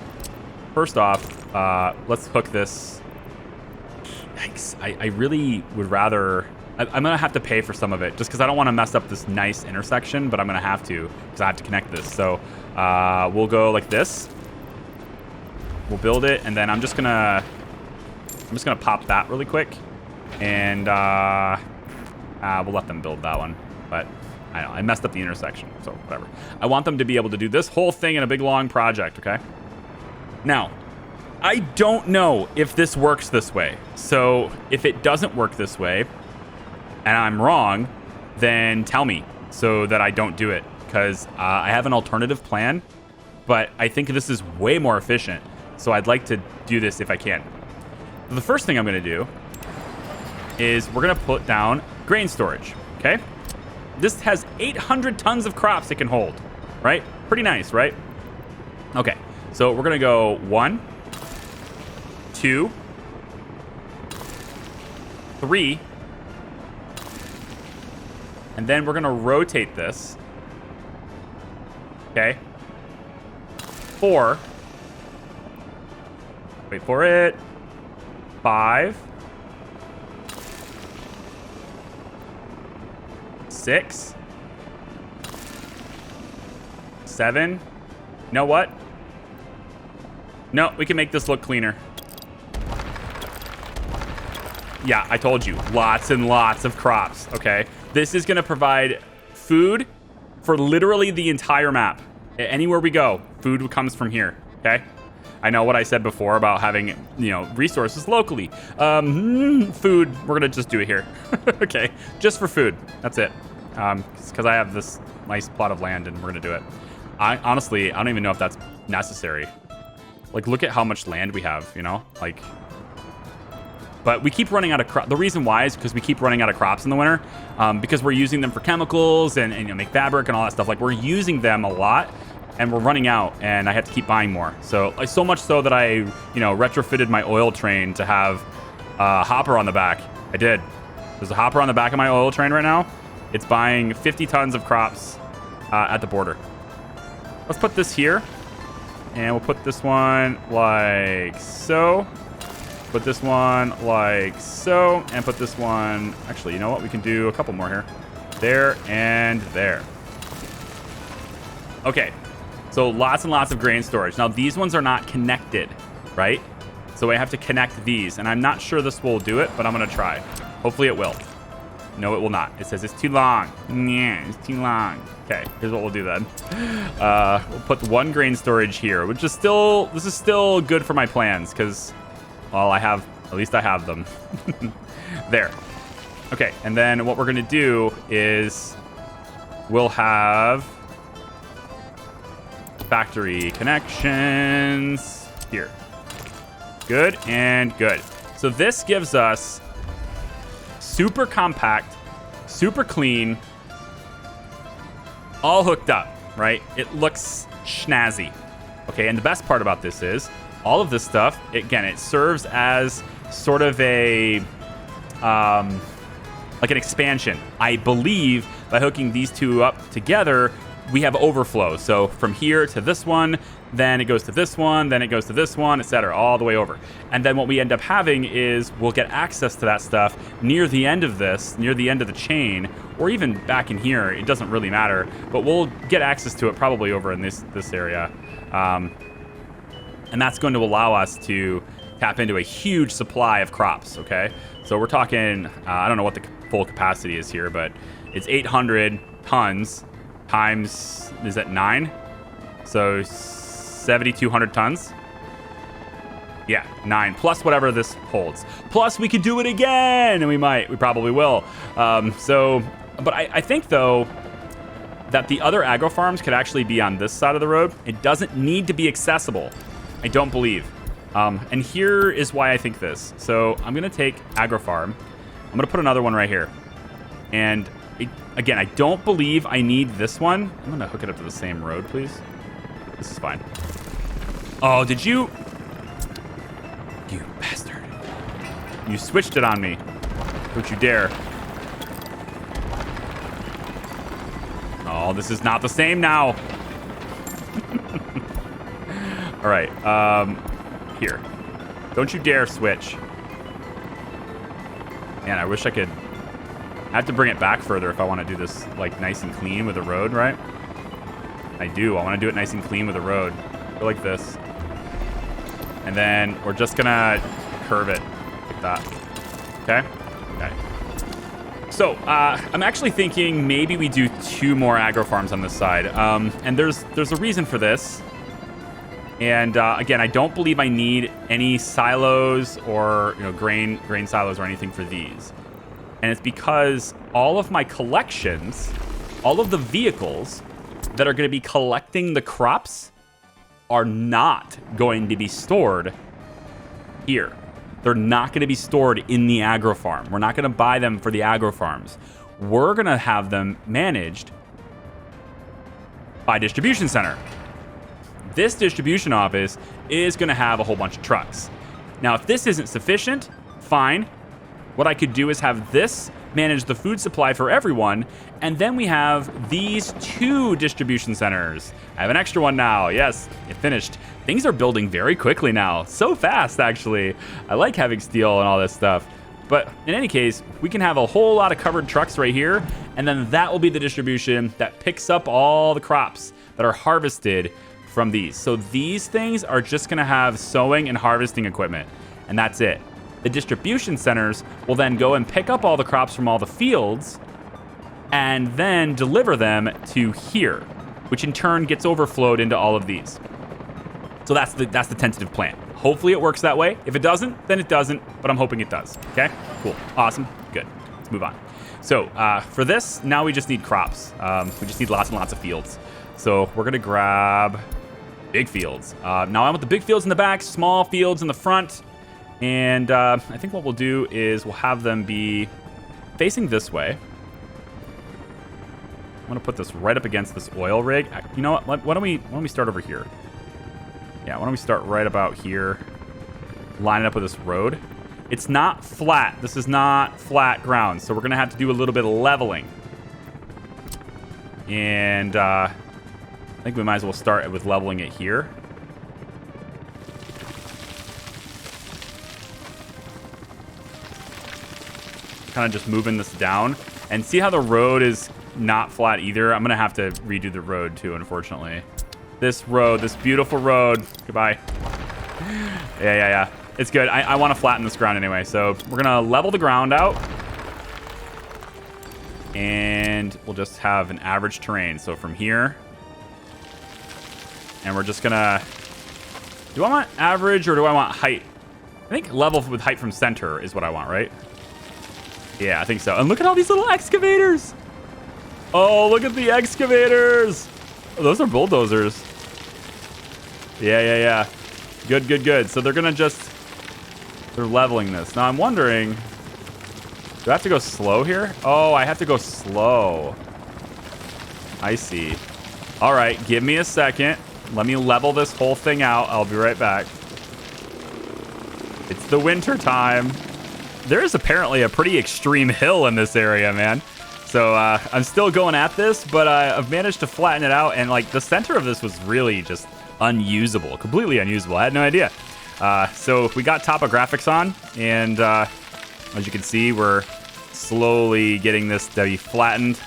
First off, let's hook this. Yikes. I really would rather... I'm going to have to pay for some of it just because I don't want to mess up this nice intersection, but I'm going to have to because I have to connect this. So we'll go like this. We'll build it, and then I'm just going to pop that really quick. And we'll let them build that one. But I know, I messed up the intersection, so whatever. I want them to be able to do this whole thing in a big, long project, okay? Now, I don't know if this works this way. So if it doesn't work this way, and I'm wrong, then tell me so that I don't do it. Because I have an alternative plan, but I think this is way more efficient. So I'd like to do this if I can. The first thing I'm going to do is we're going to put down grain storage, okay? This has 800 tons of crops it can hold, right? Pretty nice, right? Okay, so we're going to go 1, 2, 3, and then we're going to rotate this. Okay. 4. Wait for it. 5. 6. 7. You know what? No, we can make this look cleaner. Yeah, I told you. Lots and lots of crops, okay? This is going to provide food for literally the entire map. Anywhere we go, food comes from here, okay? I know what I said before about having, resources locally. Food, we're going to just do it here. Okay, just for food. That's it. Because I have this nice plot of land and we're going to do it. Honestly, I don't even know if that's necessary. Like, look at how much land we have, Like... But we keep running out of crops. The reason why is because we keep running out of crops in the winter because we're using them for chemicals and make fabric and all that stuff. Like, we're using them a lot and we're running out and I have to keep buying more. So much so that I, retrofitted my oil train to have a hopper on the back. I did. There's a hopper on the back of my oil train right now. It's buying 50 tons of crops at the border. Let's put this here and we'll put this one like so. Put this one like so, and put this one... Actually, you know what? We can do a couple more here. There and there. Okay, so lots and lots of grain storage. Now, these ones are not connected, right? So I have to connect these, and I'm not sure this will do it, but I'm going to try. Hopefully it will. No, it will not. It says it's too long. Yeah, it's too long. Okay, here's what we'll do then. We'll put 1 grain storage here, which is still... This is still good for my plans, because... Well, at least I have them. There. Okay, and then what we're going to do is we'll have factory connections here. Good and good. So this gives us super compact, super clean, all hooked up, right? It looks snazzy. Okay, and the best part about this is all of this stuff, again, it serves as sort of a, like an expansion. I believe by hooking these two up together, we have overflow. So from here to this one, then it goes to this one, then it goes to this one, etc., all the way over. And then what we end up having is we'll get access to that stuff near the end of this, near the end of the chain, or even back in here. It doesn't really matter, but we'll get access to it probably over in this area. And that's going to allow us to tap into a huge supply of crops, okay? So we're talking, I don't know what the full capacity is here, but it's 800 tons times, is that 9? So 7,200 tons. Yeah, 9 plus whatever this holds. Plus we could do it again, and we probably will. But I think though that the other Aggro Farms could actually be on this side of the road. It doesn't need to be accessible, I don't believe. And here is why I think this. So I'm gonna take Aggro Farm. I'm gonna put another one right here. And again, I don't believe I need this one. I'm gonna hook it up to the same road, please. This is fine. Oh, did you? You bastard. You switched it on me. Don't you dare. Oh, this is not the same now. All right. Here. Don't you dare switch. Man, I wish I could. I have to bring it back further if I want to do this like nice and clean with the road, right? I do. I want to do it nice and clean with the road. Go like this. And then we're just gonna curve it like that. Okay? Okay. So, I'm actually thinking maybe we do 2 more Aggro Farms on this side. And there's a reason for this. And again, I don't believe I need any silos or grain silos or anything for these. And it's because all of my collections, all of the vehicles that are going to be collecting the crops are not going to be stored here. They're not going to be stored in the Aggro Farm. We're not going to buy them for the Aggro Farms. We're going to have them managed by distribution center. This distribution office is going to have a whole bunch of trucks. Now, if this isn't sufficient, fine. What I could do is have this manage the food supply for everyone, and then we have these 2 distribution centers. I have an extra one now. Yes, it finished. Things are building very quickly now. So fast, actually. I like having steel and all this stuff. But in any case, we can have a whole lot of covered trucks right here, and then that will be the distribution that picks up all the crops that are harvested from these. So these things are just going to have sowing and harvesting equipment, and that's it. The distribution centers will then go and pick up all the crops from all the fields and then deliver them to here, which in turn gets overflowed into all of these. So that's the tentative plan. Hopefully it works that way. If it doesn't, then it doesn't, but I'm hoping it does. Okay, cool, awesome, good. Let's move on. So for this, now we just need crops. We just need lots and lots of fields. So we're gonna grab big fields. Now I want the big fields in the back, small fields in the front. And I think what we'll do is we'll have them be facing this way. I'm gonna put this right up against this oil rig. You know what? Why don't we start over here? Yeah, why don't we start right about here? Line it up with this road. It's not flat. This is not flat ground, so we're gonna have to do a little bit of leveling. And I think we might as well start with leveling it here. Kind of just moving this down, and see how the road is not flat either. I'm gonna have to redo the road too, unfortunately. This road, this beautiful road. Goodbye. Yeah. It's good. I want to flatten this ground anyway, so we're gonna level the ground out, and we'll just have an average terrain. So from here, and we're just gonna. Do I want average or do I want height? I think level with height from center is what I want, right? Yeah, I think so. And look at all these little excavators. Oh, look at the excavators. Oh, those are bulldozers. Yeah. Good. So they're going to they're leveling this. Now I'm wondering, do I have to go slow here? Oh, I have to go slow. I see. All right, give me a second. Let me level this whole thing out. I'll be right back. It's the winter time. There is apparently a pretty extreme hill in this area, man. So I'm still going at this, but I've managed to flatten it out. And like the center of this was really just unusable, completely unusable. I had no idea. So we got topographics on, and as you can see, we're slowly getting this to be flattened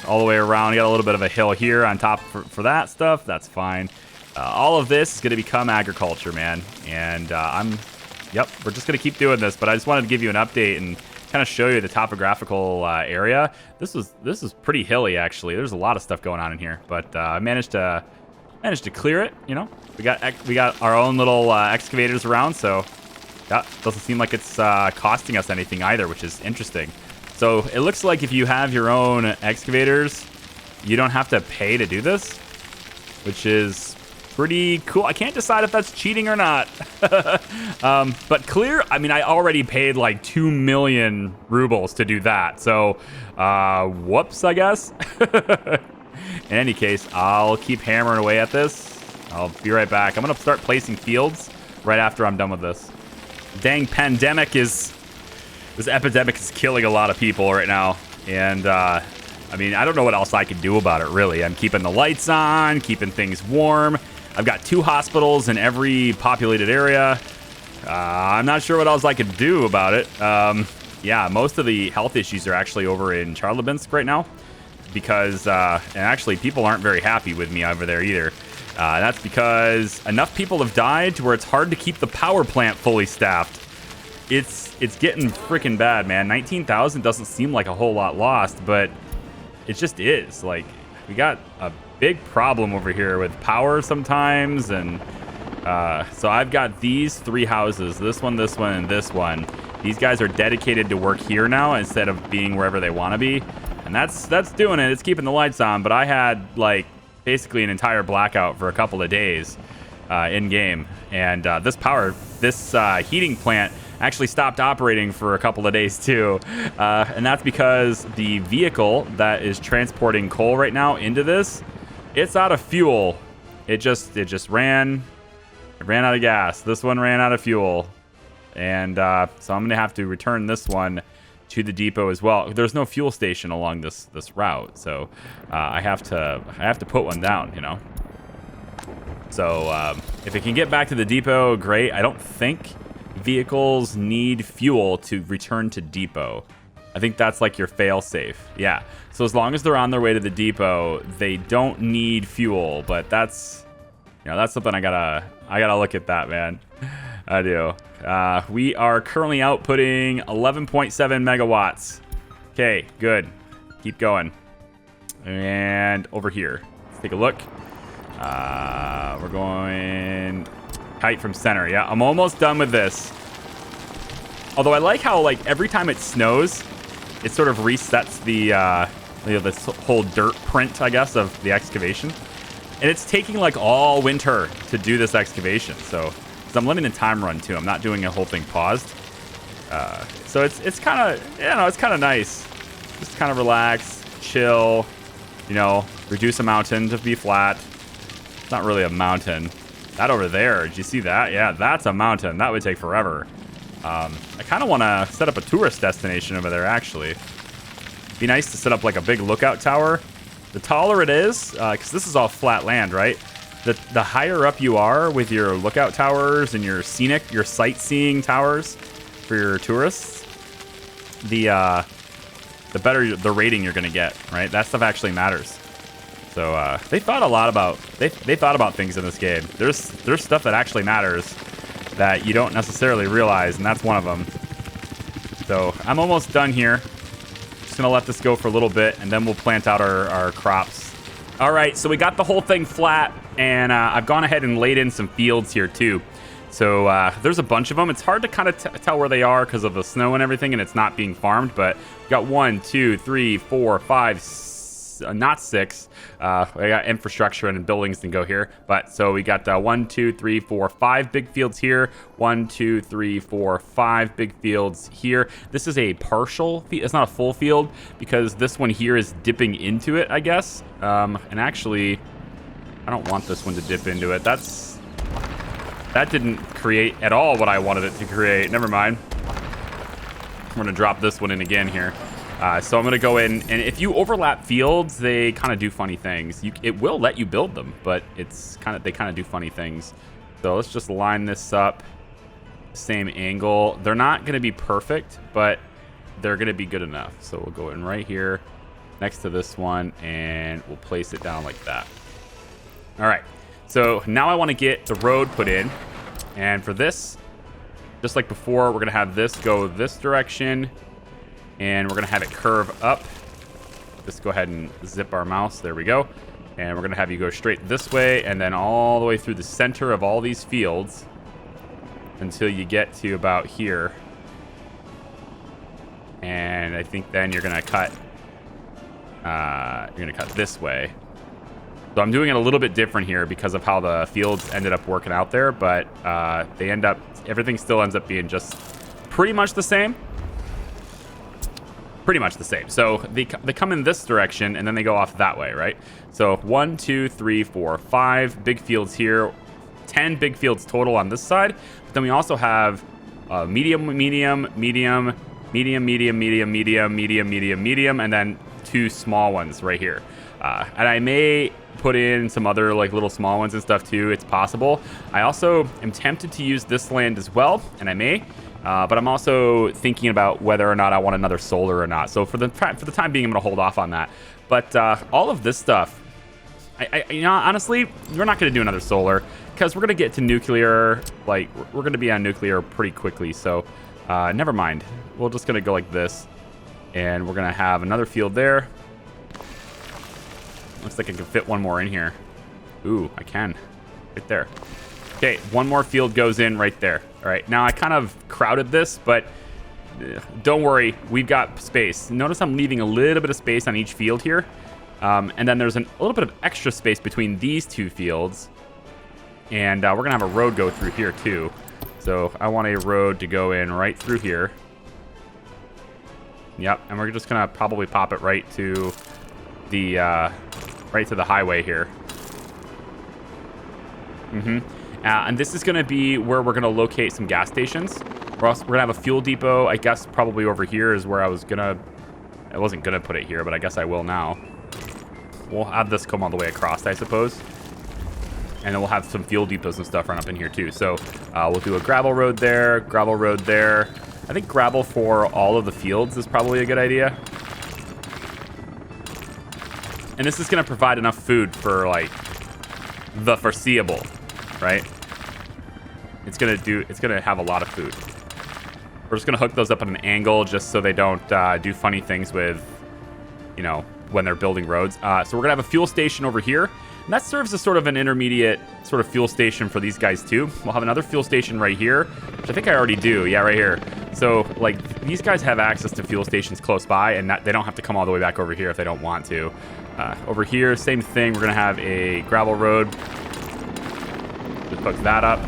all the way around. We got a little bit of a hill here on top for that stuff. That's fine. All of this is going to become agriculture, man. And we're just going to keep doing this. But I just wanted to give you an update and kind of show you the topographical area. This is pretty hilly, actually. There's a lot of stuff going on in here, but I managed to clear it. You know, we got our own little excavators around, so that doesn't seem like it's costing us anything either, which is interesting. So it looks like if you have your own excavators, you don't have to pay to do this, which is pretty cool. I can't decide if that's cheating or not. But clear, I mean, I already paid like 2 million rubles to do that. So, whoops, I guess. In any case, I'll keep hammering away at this. I'll be right back. I'm going to start placing fields right after I'm done with this. Dang this epidemic is killing a lot of people right now. And, I mean, I don't know what else I can do about it, really. I'm keeping the lights on, keeping things warm. I've got 2 hospitals in every populated area. I'm not sure what else I could do about it. Yeah, most of the health issues are actually over in Charlabinsk right now because, and actually people aren't very happy with me over there either. That's because enough people have died to where it's hard to keep the power plant fully staffed. It's getting freaking bad, man. 19,000 doesn't seem like a whole lot lost, but it just is. Like, we got a big problem over here with power sometimes, and so I've got these 3 houses, this one, and this one. These guys are dedicated to work here now instead of being wherever they want to be, and that's doing it. It's keeping the lights on, but I had like basically an entire blackout for a couple of days in game, and this heating plant actually stopped operating for a couple of days too, and that's because the vehicle that is transporting coal right now into this, it's out of fuel. It just ran out of gas. This one ran out of fuel, and so I'm gonna have to return this one to the depot as well. There's no fuel station along this route, so I have to put one down, you know. So if it can get back to the depot, great. I don't think vehicles need fuel to return to depot. I think that's like your fail-safe. Yeah. So as long as they're on their way to the depot, they don't need fuel. But that's, you know, that's something I gotta look at that, man. I do. We are currently outputting 11.7 megawatts. Okay, good. Keep going. And over here, let's take a look. We're going height from center. Yeah, I'm almost done with this. Although I like how, like, every time it snows, it sort of resets the this whole dirt print, I guess, of the excavation. And it's taking like all winter to do this excavation. So I'm letting the time run too. I'm not doing a whole thing paused. So it's kind of, you know, it's kind of nice. Just kind of relax, chill, you know, reduce a mountain to be flat. It's not really a mountain. That over there, did you see that? Yeah, that's a mountain. That would take forever. I kind of want to set up a tourist destination over there, actually. Be nice to set up like a big lookout tower. The taller it is, because this is all flat land, right? The higher up you are with your lookout towers and your sightseeing towers for your tourists, the better the rating you're going to get, right? That stuff actually matters. So they thought a lot about they thought about things in this game. There's stuff that actually matters that you don't necessarily realize, and that's one of them. So I'm almost done here. Just gonna let this go for a little bit, and then we'll plant out our crops. All right, so we got the whole thing flat, and I've gone ahead and laid in some fields here too. So there's a bunch of them. It's hard to kind of tell where they are because of the snow and everything, and it's not being farmed. But we got 1, 2, 3, 4, 5. Not 6. We got infrastructure and buildings to go here, but so we got 1, 2, 3, 4, 5 big fields here. 1, 2, 3, 4, 5 big fields here. This is a partial field. It's not a full field because this one here is dipping into it, I guess. And actually, I don't want this one to dip into it. That didn't create at all what I wanted it to create. Never mind. I'm gonna drop this one in again here. So I'm going to go in, and if you overlap fields, they kind of do funny things. It will let you build them, but they kind of do funny things. So let's just line this up, same angle. They're not going to be perfect, but they're going to be good enough. So we'll go in right here next to this one, and we'll place it down like that. All right. So now I want to get the road put in, and for this, just like before, we're going to have this go this direction, and we're going to have it curve up. Just go ahead and zip our mouse. There we go. And we're going to have you go straight this way, and then all the way through the center of all these fields until you get to about here. And I think then you're going to cut this way. So I'm doing it a little bit different here because of how the fields ended up working out there, but everything still ends up being just pretty much the same. Pretty much the same. So they come in this direction, and then they go off that way, right? So 1, 2, 3, 4, 5 big fields here, 10 big fields total on this side. But then we also have medium, medium, medium, medium, medium, medium, medium, medium, medium, medium, and then 2 small ones right here. And I may put in some other like little small ones and stuff too. It's possible. I also am tempted to use this land as well, and I may. But I'm also thinking about whether or not I want another solar or not. So for the time being, I'm going to hold off on that. But all of this stuff, honestly, we're not going to do another solar because we're going to get to nuclear. Like, we're going to be on nuclear pretty quickly. So never mind. We're just going to go like this. And we're going to have another field there. Looks like I can fit one more in here. Ooh, I can. Right there. Okay, one more field goes in right there. All right, now I kind of crowded this, but don't worry, we've got space. Notice I'm leaving a little bit of space on each field here. And then there's a little bit of extra space between these 2 fields. And we're going to have a road go through here too. So I want a road to go in right through here. Yep, and we're just going to probably pop it right to the highway here. And this is going to be where we're going to locate some gas stations. We're going to have a fuel depot. I guess probably over here is where I wasn't going to put it here, but I guess I will now. We'll have this come all the way across, I suppose. And then we'll have some fuel depots and stuff run up in here too. So we'll do a gravel road there, gravel road there. I think gravel for all of the fields is probably a good idea. And this is going to provide enough food for like the foreseeable, right? It's going to have a lot of food. We're just going to hook those up at an angle just so they don't do funny things with, when they're building roads. So we're going to have a fuel station over here. And that serves as sort of an intermediate sort of fuel station for these guys too. We'll have another fuel station right here, which I think I already do. Yeah, right here. So like these guys have access to fuel stations close by, and they don't have to come all the way back over here if they don't want to. Over here, same thing. We're going to have a gravel road. Just hook that up.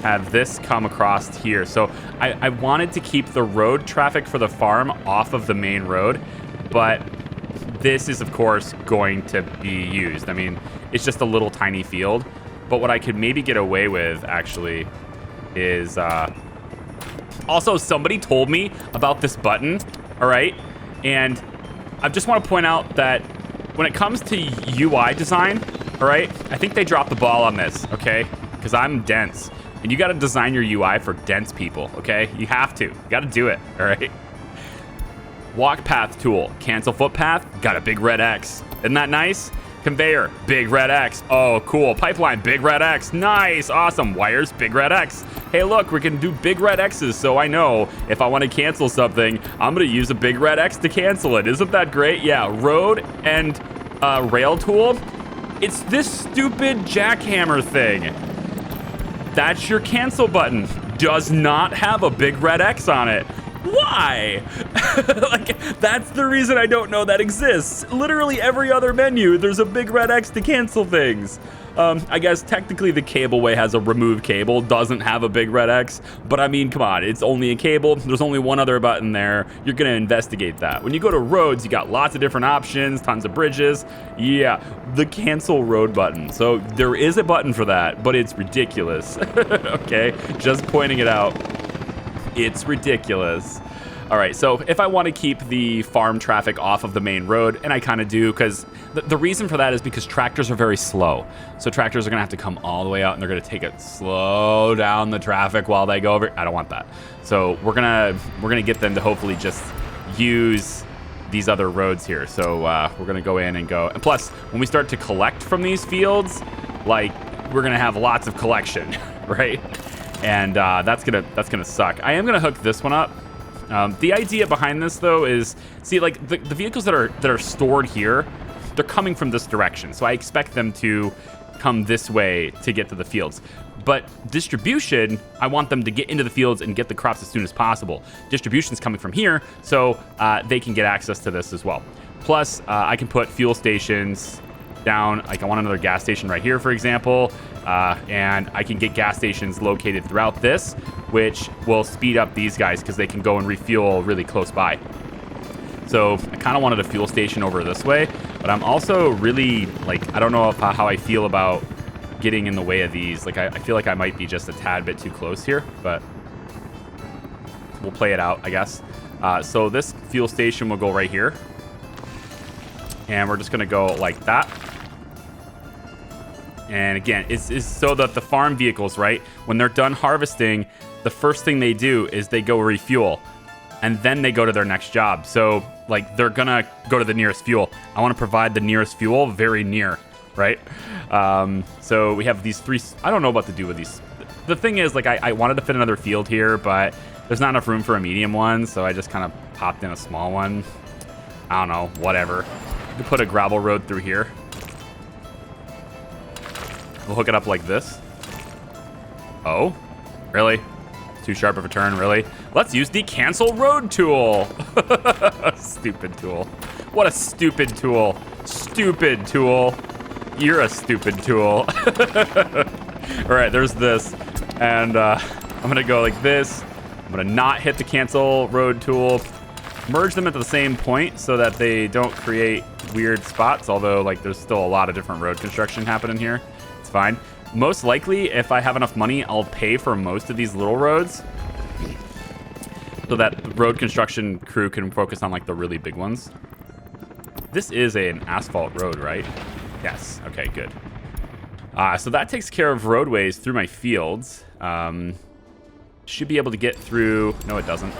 Have this come across here. So I wanted to keep the road traffic for the farm off of the main road, but this is, of course, going to be used. I mean, it's just a little tiny field. But what I could maybe get away with, actually, is... Also, somebody told me about this button, all right? And I just want to point out that when it comes to UI design, all right, I think they dropped the ball on this, okay? Because I'm dense. And you got to design your UI for dense people, okay? You have to. You got to do it, all right? Walk path tool. Cancel footpath. Got a big red X. Isn't that nice? Conveyor. Big red X. Oh, cool. Pipeline. Big red X. Nice. Awesome. Wires. Big red X. Hey, look, we can do big red X's, so I know if I want to cancel something, I'm going to use a big red X to cancel it. Isn't that great? Yeah, road and rail tool. It's this stupid jackhammer thing. That's your cancel button. Does not have a big red X on it. Why? Like, that's the reason I don't know that exists. Literally every other menu, there's a big red X to cancel things. I guess technically the cableway has a remove cable, doesn't have a big red X, but I mean, come on, it's only a cable. There's only one other button there. You're gonna investigate that. When you go to roads, you got lots of different options, tons of bridges. Yeah, the cancel road button. So there is a button for that, but it's ridiculous. Okay, just pointing it out. It's ridiculous. All right, so if I want to keep the farm traffic off of the main road, and I kind of do, because the reason for that is because tractors are very slow. So tractors are going to have to come all the way out, and they're going to take it, slow down the traffic while they go over. I don't want that. So we're gonna get them to hopefully just use these other roads here. So we're gonna go in and go. And plus, when we start to collect from these fields, like, we're gonna have lots of collection, right? And that's gonna suck. I am gonna hook this one up. The idea behind this, though, is, see, like, the vehicles that are stored here, they're coming from this direction. So I expect them to come this way to get to the fields. But distribution, I want them to get into the fields and get the crops as soon as possible. Distribution's coming from here, so they can get access to this as well. Plus, I can put fuel stations down. Like, I want another gas station right here, for example. And I can get gas stations located throughout this, which will speed up these guys because they can go and refuel really close by. So I kind of wanted a fuel station over this way, but I'm also really, like, I don't know how I feel about getting in the way of these. Like, I feel like I might be just a tad bit too close here, but we'll play it out, I guess. So this fuel station will go right here, and we're just gonna go like that. And again, it's so that the farm vehicles, right, when they're done harvesting, the first thing they do is they go refuel, and then they go to their next job. So, like, they're gonna go to the nearest fuel. I want to provide the nearest fuel very near, right? So we have these three. I don't know what to do with these. The thing is, like, I wanted to fit another field here, but there's not enough room for a medium one, so I just kind of popped in a small one. I don't know, whatever. We could put a gravel road through here. We'll hook it up like this. Oh, really? Too sharp of a turn, really? Let's use the cancel road tool. Stupid tool. What a stupid tool. Stupid tool. You're a stupid tool. All right, there's this. And I'm going to go like this. I'm going to not hit the cancel road tool. Merge them at the same point so that they don't create weird spots. Although, like, there's still a lot of different road construction happening here. It's fine. Most likely, if I have enough money, I'll pay for most of these little roads so that the road construction crew can focus on, like, the really big ones. This is an asphalt road, right? Yes. Okay, good. So that takes care of roadways through my fields. Should be able to get through. No, it doesn't.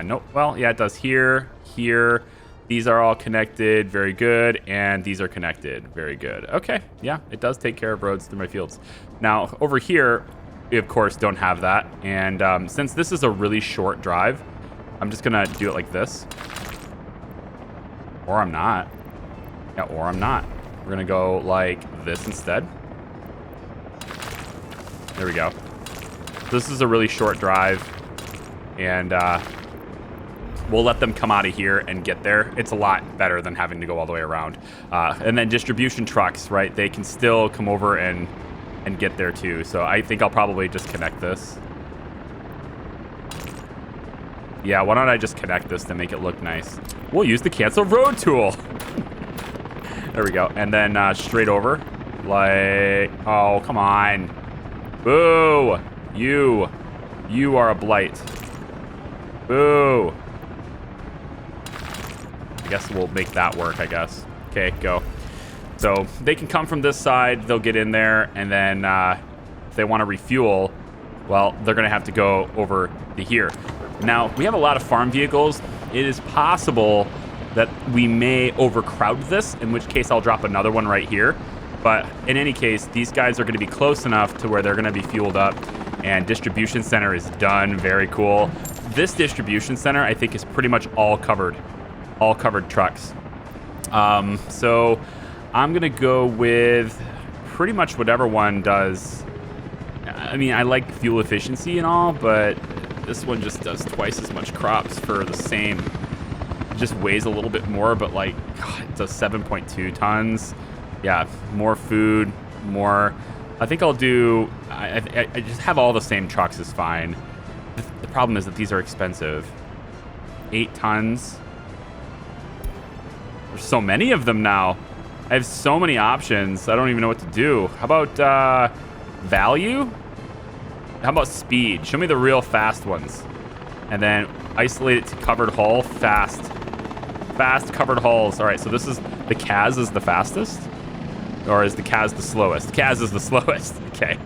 Nope. Well, yeah, it does here, here. These are all connected. Very good. And these are connected. Very good. Okay. Yeah, it does take care of roads through my fields. Now, over here, we, of course, don't have that. And since this is a really short drive, I'm just going to do it like this. Or I'm not. Yeah, or I'm not. We're going to go like this instead. There we go. This is a really short drive. And we'll let them come out of here and get there. It's a lot better than having to go all the way around. And then distribution trucks, right? They can still come over and get there too. So I think I'll probably just connect this. Yeah, why don't I just connect this to make it look nice? We'll use the cancel road tool. There we go. And then straight over. Like, oh, come on. Boo. You are a blight. Boo. I guess we'll make that work, I guess. Okay, go. So they can come from this side. They'll get in there. And then if they want to refuel, well, they're going to have to go over to here. Now, we have a lot of farm vehicles. It is possible that we may overcrowd this, in which case I'll drop another one right here. But in any case, these guys are going to be close enough to where they're going to be fueled up. And distribution center is done. Very cool. This distribution center, I think, is pretty much all covered trucks. So I'm going to go with pretty much whatever one does. I mean, I like fuel efficiency and all, but this one just does twice as much crops for the same. It just weighs a little bit more, but like, God, it does 7.2 tons. Yeah, more food, more. I think I'll do. I just have all the same trucks is fine. The problem is that these are expensive. 8 tons. There's so many of them now. I have so many options. I don't even know what to do. How about value? How about speed? Show me the real fast ones. and then isolate it to covered hull fast. Fast covered hulls. All right, so this is the Kaz is the fastest, or is the Kaz the slowest? Kaz is the slowest. Okay,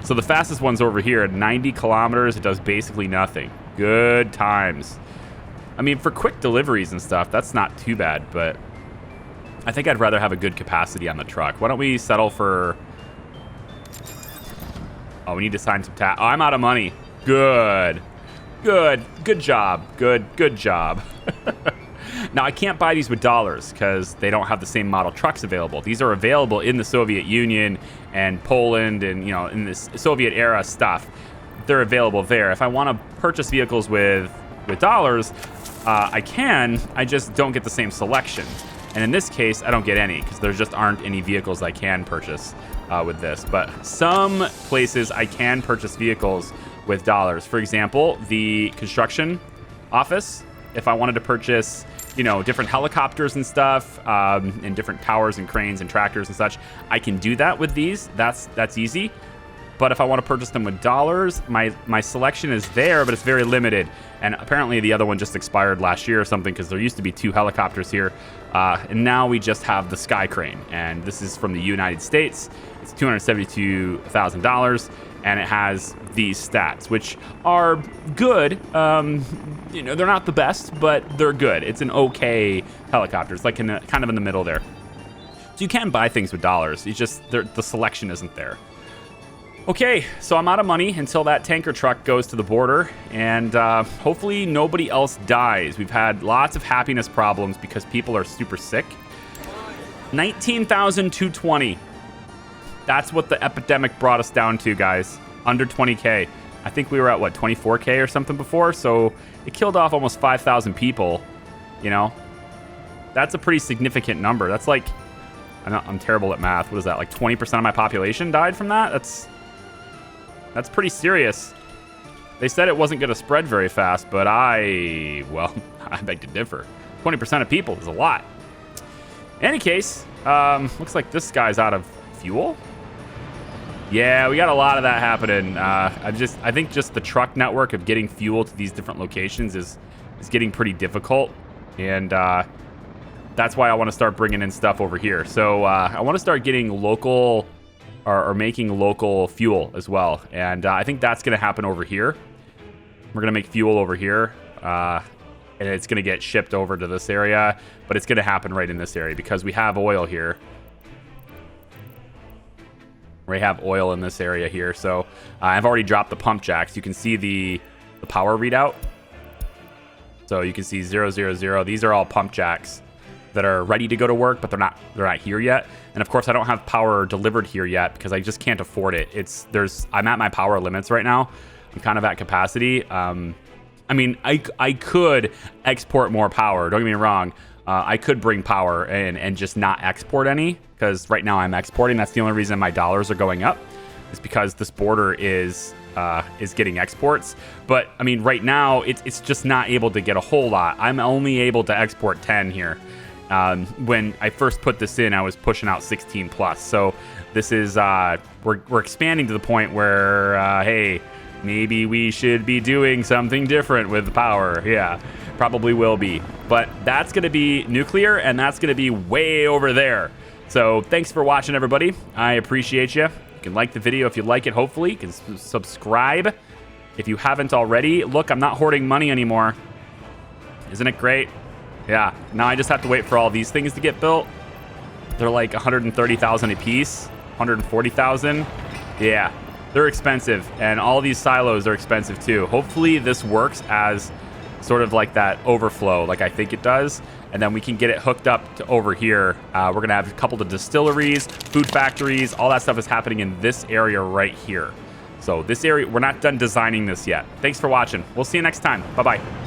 so the fastest one's over here at 90 kilometers. It does basically nothing. Good times. I mean, for quick deliveries and stuff, that's not too bad, but I think I'd rather have a good capacity on the truck. Why don't we settle for... Oh, we need to sign some Oh, I'm out of money. Good. Good. Good job. Good job. Now, I can't buy these with dollars because they don't have the same model trucks available. These are available in the Soviet Union and Poland and, you know, in this Soviet era stuff. They're available there. If I want to purchase vehicles with dollars, I can. I just don't get the same selection. And in this case, I don't get any because there just aren't any vehicles I can purchase with this. But some places I can purchase vehicles with dollars. For example, the construction office. If I wanted to purchase, you know, different helicopters and stuff, and different towers and cranes and tractors and such, I can do that with these. That's easy. But if I want to purchase them with dollars, my selection is there, but it's very limited. And apparently the other one just expired last year or something because there used to be 2 helicopters here. And now we just have the Sky Crane. And this is from the United States. It's $272,000. And it has these stats, which are good. You know, they're not the best, but they're good. It's an okay helicopter. It's like kind of in the middle there. So you can buy things with dollars. It's just the selection isn't there. Okay, so I'm out of money until that tanker truck goes to the border, and hopefully nobody else dies. We've had lots of happiness problems because people are super sick. 19,220. That's what the epidemic brought us down to, guys. Under 20K. I think we were at, what, 24K or something before? So it killed off almost 5,000 people, you know? That's a pretty significant number. That's like, I'm terrible at math. What is that? Like 20% of my population died from that? That's pretty serious. They said it wasn't going to spread very fast, but I beg to differ. 20% of people is a lot. In any case, looks like this guy's out of fuel. Yeah, we got a lot of that happening. I think just the truck network of getting fuel to these different locations is getting pretty difficult, and that's why I want to start bringing in stuff over here. So I want to start getting local or making local fuel as well, and I think that's going to happen over here. We're going to make fuel over here, and it's going to get shipped over to this area, but it's going to happen right in this area because we have oil here. We have oil in this area here, so I've already dropped the pump jacks. You can see the power readout. So you can see 000. These are all pump jacks that are ready to go to work, but they're not here yet. And of course, I don't have power delivered here yet because I just can't afford it. I'm at my power limits right now. I'm kind of at capacity. I mean, I could export more power. Don't get me wrong. I could bring power in and just not export any because right now I'm exporting. That's the only reason my dollars are going up. Is because this border is getting exports. But I mean, right now it's just not able to get a whole lot. I'm only able to export 10 here. When I first put this in, I was pushing out 16 plus. So this is we're expanding to the point where hey, maybe we should be doing something different with the power. Yeah, probably will be. But that's going to be nuclear, and that's going to be way over there. So thanks for watching, everybody. I appreciate you. You can like the video if you like it, hopefully. You can subscribe if you haven't already. Look, I'm not hoarding money anymore. Isn't it great? Yeah, now I just have to wait for all these things to get built. They're like 130,000 a piece, 140,000. Yeah, they're expensive, and all these silos are expensive too. Hopefully this works as sort of like that overflow, like I think it does, and then we can get it hooked up to over here. We're gonna have a couple of distilleries, food factories, all that stuff is happening in this area right here. So this area, we're not done designing this yet. Thanks for watching. We'll see you next time. Bye-bye.